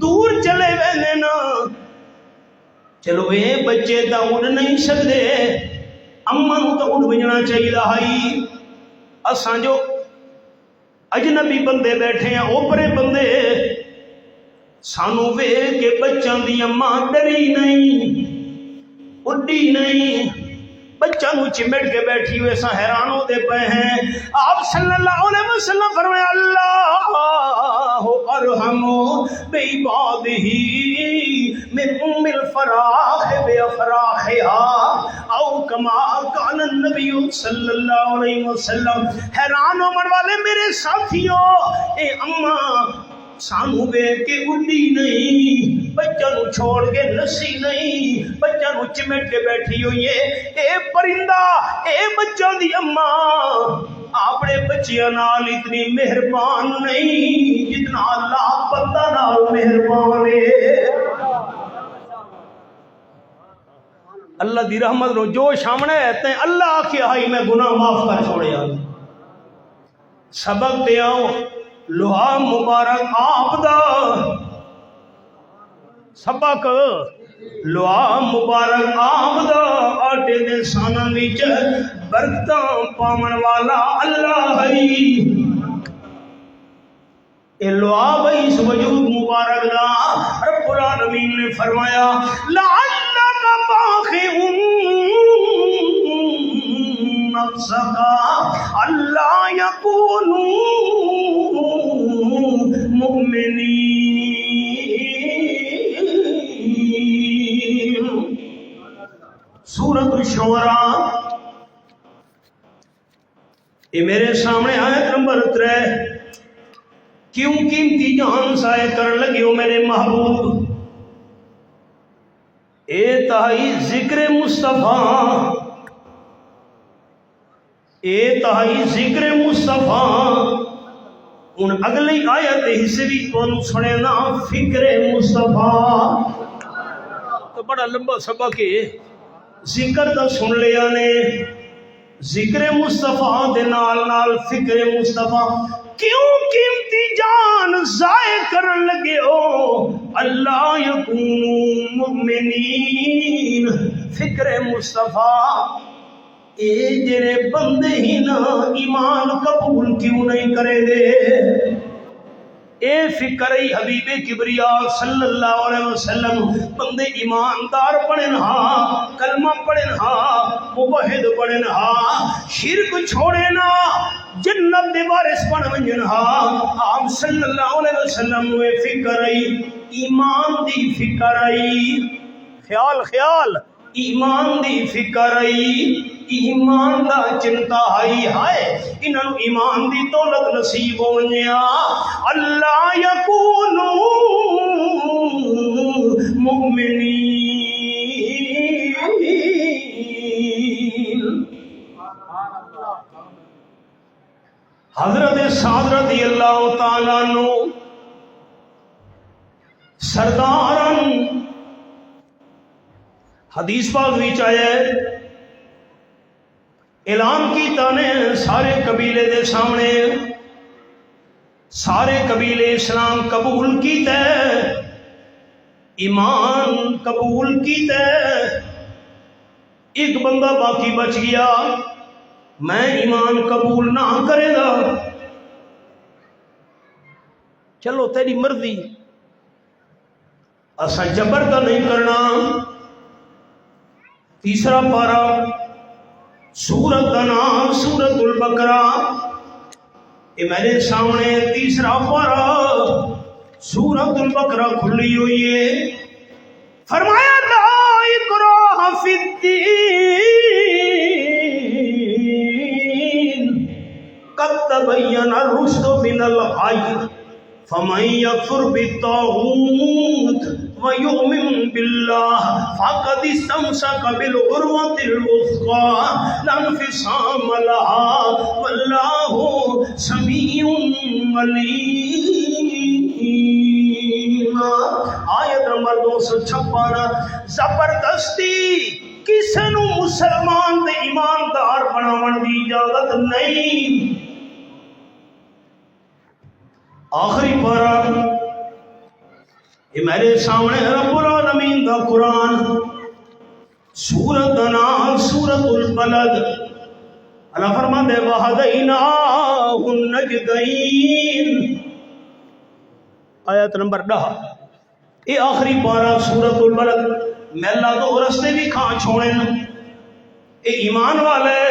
دور چلے ویندن۔ چلو اے بچے تا اڑ نہیں سکدے، اما نو تا اڑ وجنا چاہیے ہائی۔ اساں جو اجنبی بندے بیٹھے ہیں، اوپرے بندے، سانو ویکھ کے بچوں دی اما ڈری نہیں، اڈی نہیں، بچوں نو چمٹ کے بیٹھی ہوئے سا حیران ہوتے پے ہیں۔ آپ صلی اللہ علیہ وسلم فرمایا، اللہ ارحم بعبادہ من ام الفراخ بافراخها، او کما کان النبی صلی اللہ علیہ وسلم۔ حیران ہونے والے میرے ساتھیوں، اے اما سانو ویکھ کے اڈی نہیں، بچوں نو چھوڑ کے نسی نہیں، بچوں نو چمٹ کے بیٹھی ہوئی ہے۔ اے پرندہ، اے بچوں دی اما اپنے بچیاں نال اتنی مہربان نہیں جتنا اللہ بندہ نال مہربان ہے۔ اللہ دی رحمت رو جو سامنے رہتے ہیں، اللہ کے ہائی میں گناہ معاف کر چھوڑے۔ سبق دے آؤ، لوہا مبارک آپ دا سبق، لوہا مبارک آپ دا آٹے دے سانن وچ برکتاں پاون والا اللہ ہے۔ اے لوہا بھائی اس وجود مبارک دا رب العالمین نے فرمایا، لعلک باخع نفسک اللہ یکونوا مؤمنین۔ الشعراء، یہ میرے سامنے آیت نمبر 3، کیوں قیمتی جان ضائع کرن لگے ہو میرے محبوب؟ اے تہائی ذکر مصطفیٰ، اے تہائی ذکر مصطفیٰ۔ ان اگلی آیت حصے بھی تو سنے نا، فکر مصطفیٰ۔ تو بڑا لمبا سبق ہے، ذکر دا سن لیا نے، ذکر مصطفیٰ دے نال نال فکر مصطفیٰ۔ کیوں قیمتی جان ضائع کرن لگے ہو؟ اللہ یکون مؤمنین، فکر مصطفیٰ۔ اے جڑے بندے ہی نا ایمان قبول کیوں نہیں کرے دے؟ اے فکر حبیب کبریا صلی اللہ علیہ وسلم، بندے ایماندار بنن ہاں، کلمہ پڑھن ہاں، موحد بنن ہاں، شرک چھوڑے نا، جنت دے وارث بن ونجن ہاں۔ آپ صلی اللہ علیہ وسلم میں فکر ایمان دی فکر خیال خیال ایمان دی فکر ایمان دا چنتا ہائے انہوں ایمان دی دولت نصیب ہو ونجیا۔ اللہ یکونو مؤمنین۔ حضرت سعد رضی اللہ تعالیٰ عنہ سردارن حدیث پاک وچ آیا ہے، اعلان کیتا نے سارے قبیلے دے سامنے، سارے قبیلے اسلام قبول کیتا ہے، ایمان قبول کیتا ہے، ایک بندہ باقی بچ گیا، میں ایمان قبول نہ کرے گا، چلو تیری مرضی، اسا جبر کا نہیں کرنا۔ تیسرا پارہ سورت کا نام سورت البقرہ، یہ میرے سامنے تیسرا پارہ سورت البقرہ کھلی ہوئی ہے۔ فرمایا لا اکراہ فی الدین قد تبین الرشد من الغی فمن یکفر بالطاغوت وَيُؤْمِن بِاللَّهِ فَقَدِ اسْتَمْسَكَ بِالْعُرْوَةِ الْوُثْقَىٰ لَا انفصام لَهَا وَاللَّهُ سَمِيعٌ عَلِيمٌ۔ آیت نمبر 256۔ زبردستی کسی نو مسلمان تے ایماندار بناون دی اجازت نہیں۔ آخری پارہ یہ میرے سامنے رب العالمین کا قرآن، سورت نام سورت البلد، اللہ فرماتے وَهَدَيْنَاهُ النَّجْدَيْنِ، آیت نمبر 10۔ یہ آخری پارہ سورت البلد، میں اللہ تو رستے بھی کھان چھوڑیں، یہ ایمان والے،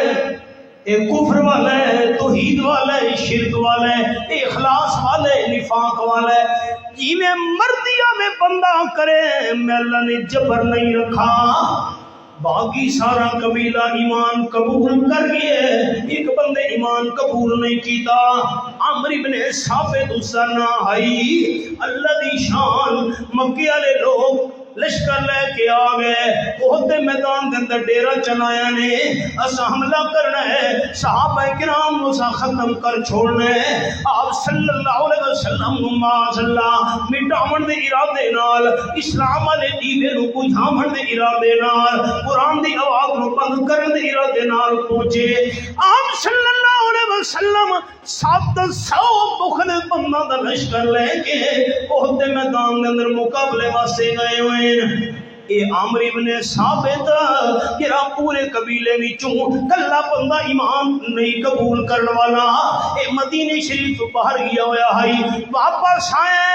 یہ کفر والے، توحید والے، شرک والے، اخلاص والے، نفاق والے، جی میں مردیہ میں بندہ کرے، میں اللہ نے جبر نہیں رکھا۔ باقی سارا قبیلہ ایمان قبول کر گئے، ایک بندے ایمان قبول نہیں کیتا۔ عمرو بن ثابت اسنا آئی، اللہ دی شان، مکے والے لوگ لشکر لے کے آ گئے، بہت میدان کے اندر ڈیرا چلایا نے، اسا حملہ کرنا ہے، صحابہ کرام اسا ختم کر چھوڑنا ہے۔ آپ صلی اللہ علیہ وسلم اللہ مٹاون دے ارادے نال، اسلام والے دیوے نو بجھاون دے ارادے نال، قرآن دی آواز نو بند کرن دے ارادے نال پہنچے۔ آپ صلی اللہ علیہ وسلم 700 مخلص بندہ دا لشکر لے کے بہت میدان کے اندر مقابلے واسطے گئے ہوئے۔ اے عمرو بن ثابت کہ پورے قبیلے وچوں کلا بندہ ایمان نہیں قبول کرنے والا، اے مدینے شریف تو باہر گیا ہوا ہے، واپس آئے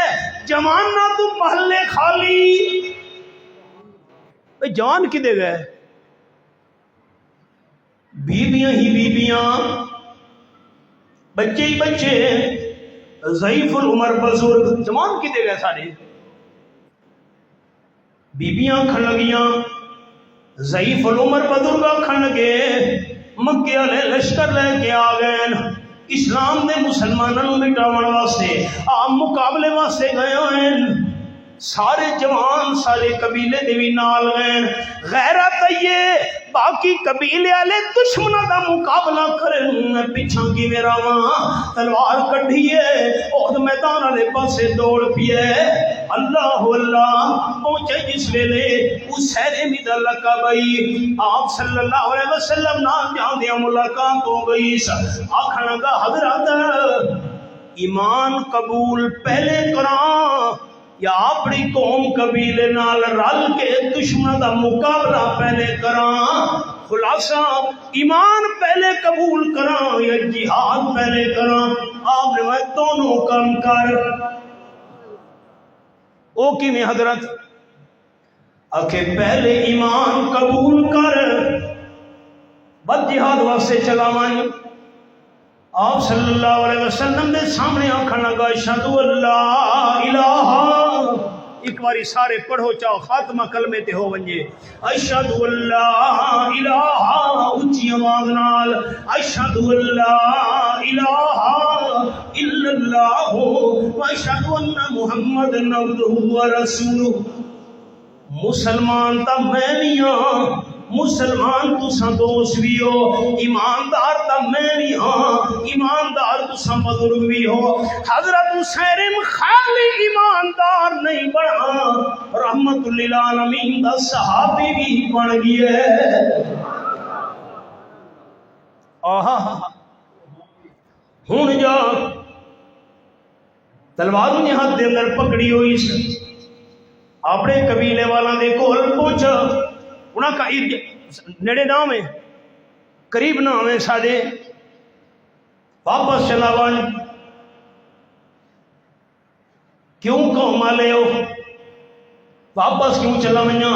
جوانہ تو محلے خالی۔ جان کدے گئے؟ بیبیاں ہی بیبیاں، بچے ہی بچے، ضعیف العمر بزرگ، جوان کدے گئے سارے؟ بیبیاں کھڑ لگیاں، ضعیف العمر بزرگ آکھن لگے مکے والے لشکر لے کے آ گئے اسلام دے مسلمانوں مٹاون واسطے آپ مقابلے واسطے گئے ہیں سارے جوان سارے قبیلے دے بھی نال گئے غیرت یہ باقی قبیلے والے دشمنوں دا مقابلہ کرن میں پیچھا کی میرا ماں تلوار کڈھیے اور میدان والے پاسے دوڑ پیے اللہ اللہ پہنچے جس ویلے اس سہرے میں دا لقب آئی آپ صلی اللہ علیہ وسلم نال جاندیا ملاقات ہو گئی آکھن لگا حضرت ایمان قبول پہلے کراں یا اپنی قوم قبیلے نال رل کے دشمن دا مقابلہ پہلے کراں خلاصہ ایمان پہلے قبول کراں یا جہاد پہلے کراں آپ نے میں دونوں کام کر او کی میں حضرت اکھے پہلے ایمان قبول کر بد جہاد واسطے چلا مان آپ صلی اللہ علیہ وسلم نے سامنے آنکھا لگا اشہد اللہ الہ ایک باری سارے پڑھو چاہو خاتمہ کلمے تے ہو ونجے اشہد اللہ الہ اونچی آواز نال اشہد اللہ الہ الا اللہ واشہد ان محمد عبدہ ورسولہ مسلمان تا میں بھی ہاں مسلمان تساں دوست بھی ہو ایماندار تا میں بھی ہاں ایماندار تساں بزرگ بھی ہو حضرت حسین خالی ایماندار نہیں بنا رحمت للعالمین دا صحابی بھی بن گئے آہا ہون جا تلوار نے ہاتھ دے اندر پکڑی ہوئی اپنے قبیلے والا دے کول پہنچا انہاں کا نیڑے نام ہے قریب نام ہے سادے واپس چلا ون کیوں قوم والے ہو واپس کیوں چلا ونجا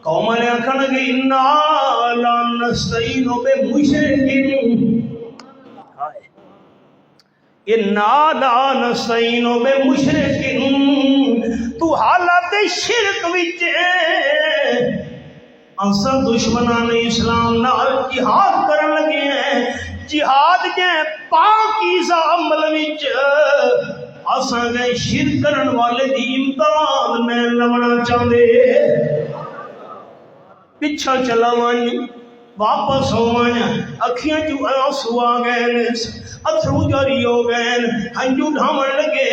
قوم والے آکھن لگے انا لا نستعین بمشرکین انا لا نستعین بمشرکین تو حالت شرک وچ انسا دشمنان اسلام نال جہاد کرن لگے ہیں جہاد کے پاکیزہ عمل وچ اساں گئے شرک کرن والے دی امتحان میں لونا چاہندے پیچھا چلا ون واپس ہو ون اکھیاں جو آنسو آ گئے اتھرو جاری ہو گئے ہنجو ڈھاون لگے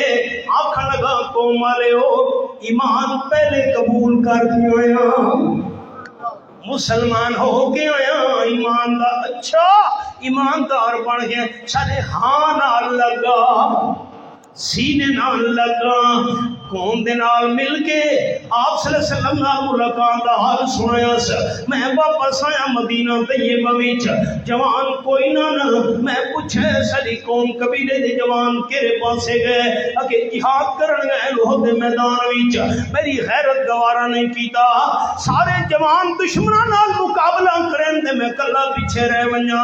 آکھن لگا قوم والے ہو ایمان پہلے قبول کر کے مسلمان ہو کے آیا ایماندار اچھا ایماندار بن گیا سارے ہاں نال لگا سینے نال لگا قوم دے نال مل کے آپ صلی اللہ علیہ وسلم نال ملاقات دا حال سنایا سا میں واپس آیا مدینہ طیبہ وچ جوان کوئی نہ میں پوچھے ساری قوم قبیلے دے جوان کیڑے پاسے گئے اگے جہاد کرن گئے لوہ دے میدان وچ میری غیرت گوارا نہیں کیتا سارے جوان دشمناں نال مقابلہ کرن تے میں کلا پیچھے رہ ونجا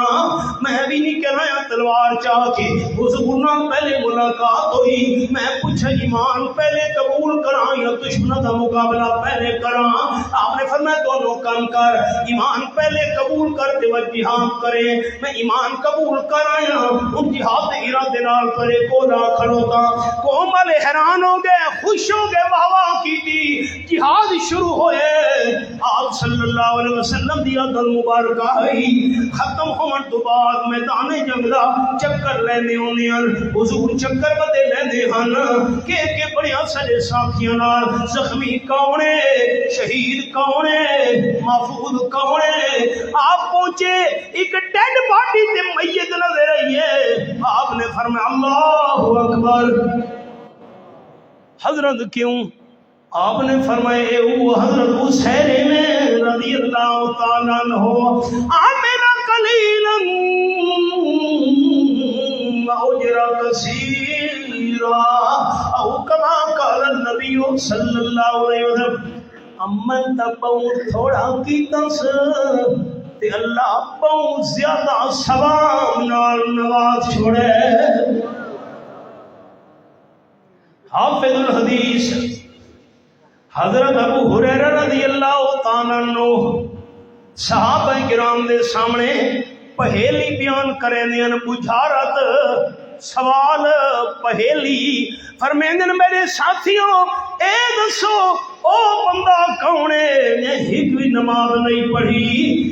میں بھی نہیں کہنا تلوار چاہ کے حضور نال پہلے ملاقات ہوئی میں پوچھا ایمان پہلے قبول کراں یا دشمن دا مقابلہ پہلے کراں آپ نے فرمایا دونوں کام کر ایمان پہلے قبول کر تے جہاد کرے میں ایمان قبول کرایا ان جہاد دے ارادے نال کرے کو نہ کھڑوتا قوم والے حیران ہو گئے خوش ہو گئے واہ واہ کی تھی جہاد شروع ہوئے آپ صلی اللہ علیہ وسلم دی عدل مبارکہ آئی ختم ہون تو بعد میدان جنگ دا چکر لیندے ہوندے ہیں حضور چکر بدے لیندے ہن کہ بڑیاں سارے ساتھیاں نال زخمی کونے شہید کونے محفوظ کونے آپ پہنچے ایک ڈیڈ باڈی تے میت نظر آئی ہے آپ نے فرمایا اللہ اکبر حضرت کیوں آپ نے فرمایا اے وہ حضرت حسین رضی اللہ تعالیٰ عنہ آمنا قلیلا اجرا کثیرا او کما قال النبی صلی اللہ علیہ وسلم امن تا بہت تھوڑا کیتا تے اللہ بہت زیادہ ثواب نال نواز چھوڑے حافظ الحدیث حضرت ابو ہریرہ رضی اللہ تعالیٰ عنہ صحابہ کرام دے سامنے پہیلی بیان کریں دین بجھارت سوال پہیلی فرمیندن میرے ساتھیوں اے دسو او بندہ کون ہے میں ہک بھی نماز نہیں پڑھی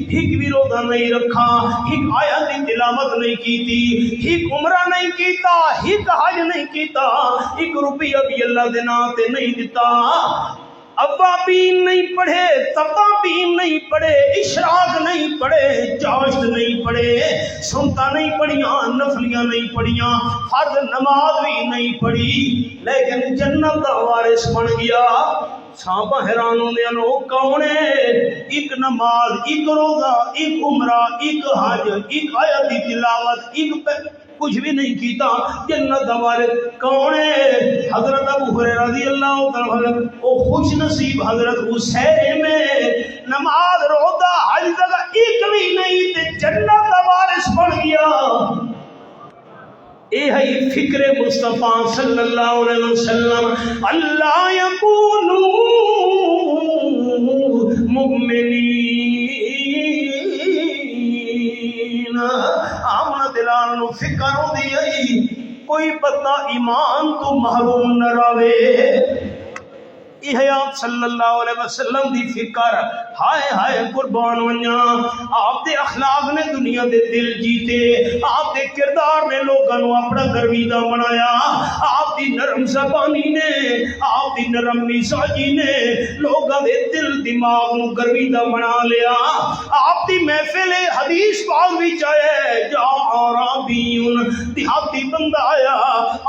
ہک بھی روزہ نہیں رکھا ہک آیت کی تلاوت نہیں کیتی ہک عمرہ نہیں کیتا ہک حج نہیں کیتا ہک روپیہ بھی اللہ دے نام تے نہیں دیتا اوابین نہیں پڑھے تبابین نہیں پڑھے اشراق نہیں پڑھے چاشت نہیں پڑھے سنتا نہیں پڑھیاں نفلیاں نہیں پڑھیاں فرض نماز بھی نہیں پڑھی لیکن جنت دا وارث بن گیا صحابہ حیران ہوندے ہیں وہ کون ہے ایک نماز ایک روزہ ایک عمرہ ایک حج ایک آیت کی تلاوت ایک کچھ بھی نہیں کیتا جنت دا وارث کون ہے حضرت ابو ہریرہ رضی اللہ عنہ او خوش نصیب حضرت حسین میں نماز روزہ حج دا ایک بھی نہیں تے جنت دا وارث بن گیا اے ہے فکر مصطفیٰ صلی اللہ علیہ وسلم اللہ یکونو مؤمنین آمن دلان نو فکر ہو دی کوئی بندہ ایمان تو محروم نہ رہے یہ ہے آپ صلی اللہ علیہ وسلم دی فکر ہائے ہائے قربان ونیا آپ دے اخلاق نے دنیا دے دل جیتے آپ دے کردار نے لوگاں نو اپنا گرویدہ بنایا آپ دی نرم زبانی نے آپ دی نرم مزاجی نے لوگاں دے دل دماغ نو گرویدہ بنا لیا آپ دی محفل حدیث پاک بھی چاہے جا عربیون دیہاتی بندہ آیا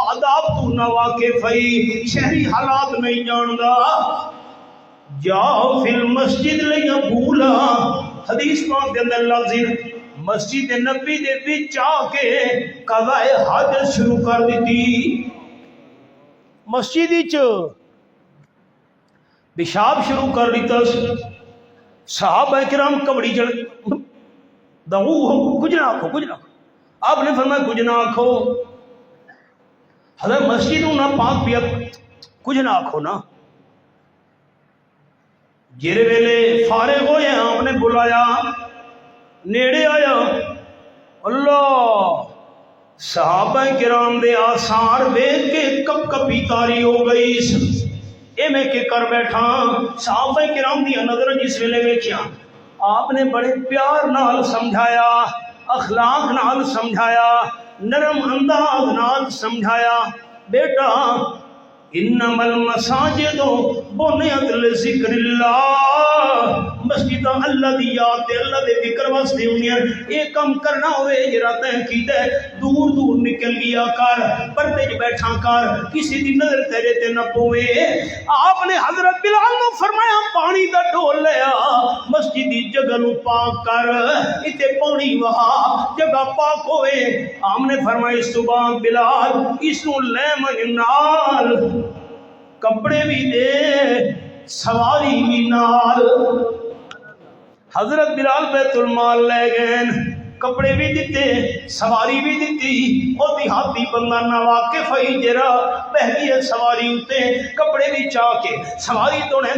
آداب تو نہ واقف ہے شہری حالات نہیں جاندا جاؤ فی المسجد لیا بھولا حدیث پاک دے اندر لفظ مسجد نبی دے وچ آ کے قضاء حاجت شروع کر دیتی مسجد وچ پیشاب شروع کر دیتا صحابہ کرام کبڑی چڑھ کچھ نہ آکھو کچھ نہ آپ نے فرمایا کچھ نہ آکھو حضرت مسجد نہ پاک پیا کچھ نہ آکھو نا جیرے ویلے فارغ ہوئے آپ نے بلایا نیڑے آیا اللہ صحابہ کرام دے آثار دیکھ کے کب کبھی تاری ہو گئی اے میں کہ کر بیٹھا صحابہ کرام دی نظر جس ویلے ویکھیا آپ نے بڑے پیار نال سمجھایا اخلاق نال سمجھایا نرم انداز نال سمجھایا بیٹا انما المساجد بنیت لذکر اللہ مسجد اللہ دی یاد تے اللہ دے ذکر واسطے ہونیاں اے کم کرنا ہوئے جرا تحقیق ہے دور دور نکل گیا کر پردے وچ بیٹھا کر کسی دی نظر تیرے تے نہ پوے آپ نے حضرت بلال نو فرمایا پانی دا ڈول لیا مسجد دی جگہ نو پاک کر ایتھے پانی وہا جگہ پاک ہوئے آپ نے فرمایا اس تو بعد بلال اس نو لے من نال کپڑے بھی دے سواری بھی نال حضرت بلال بیت المال لے گئے کپڑے بھی دیتے سواری بھی دیتی وہ دیہاتی بندہ نہ واقف ہے جرا بہ گئی ہے سواری ہوتے کپڑے بھی چاہ کے سواری دوڑے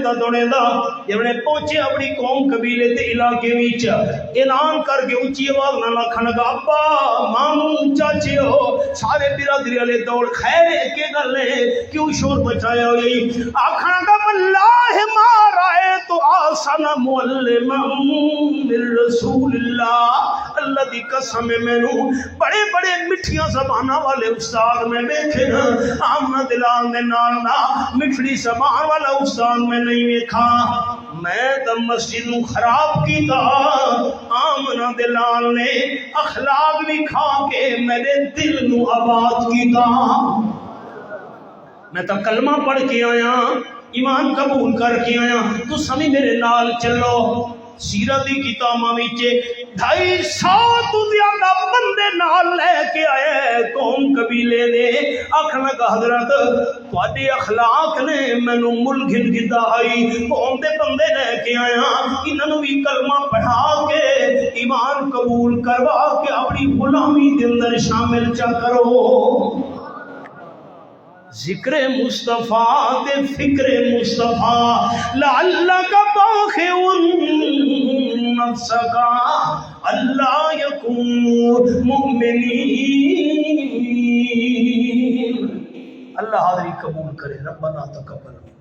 دا جب نے پہنچے اپنی قوم قبیلے تے علاقے وچ اعلان کر کے اونچی آواز نہ لکھن گا ابا ماموں چاچے ہو سارے برادری والے دوڑ خیر کے گل ہے کیوں شور مچایا ہوئی آکھن گا واللہ ما رأیت آسن معلما من رسول اللہ اللہ دی قسم میں نو بڑے بڑے مٹھیاں زباناں والے استاد میں دیکھے آمنہ دلال نے نالنا مٹھڑی زبان والا استاد میں نہیں دیکھا میں تو مسجد نو خراب کیتا آمنہ دلال نے اخلاق بھی کھا کے میرے دل نو آباد کیتا میں تو کلمہ پڑھ کے آیا ایمان قبول کر کے آیا تو سمی میرے نال چلو سیرت دی کتاباں وچ 250 تو زیادہ بندے نال لے کے آئے قوم قبیلے دے آکھن لگا حضرت تواڈے اخلاق نے مینوں ملگھن کیتا ہے قوم دے بندے لے کے آیا انہاں نوں بھی کلمہ پڑھا کے ایمان قبول کروا کے اپنی غلامی دے اندر شامل چا کرو ذکر مصطفیٰ دے فکر مصطفیٰ لعلک باخع نفسك ألا يكونوا مؤمنين. اللہ حاضری قبول کرے. ربنا تقبل.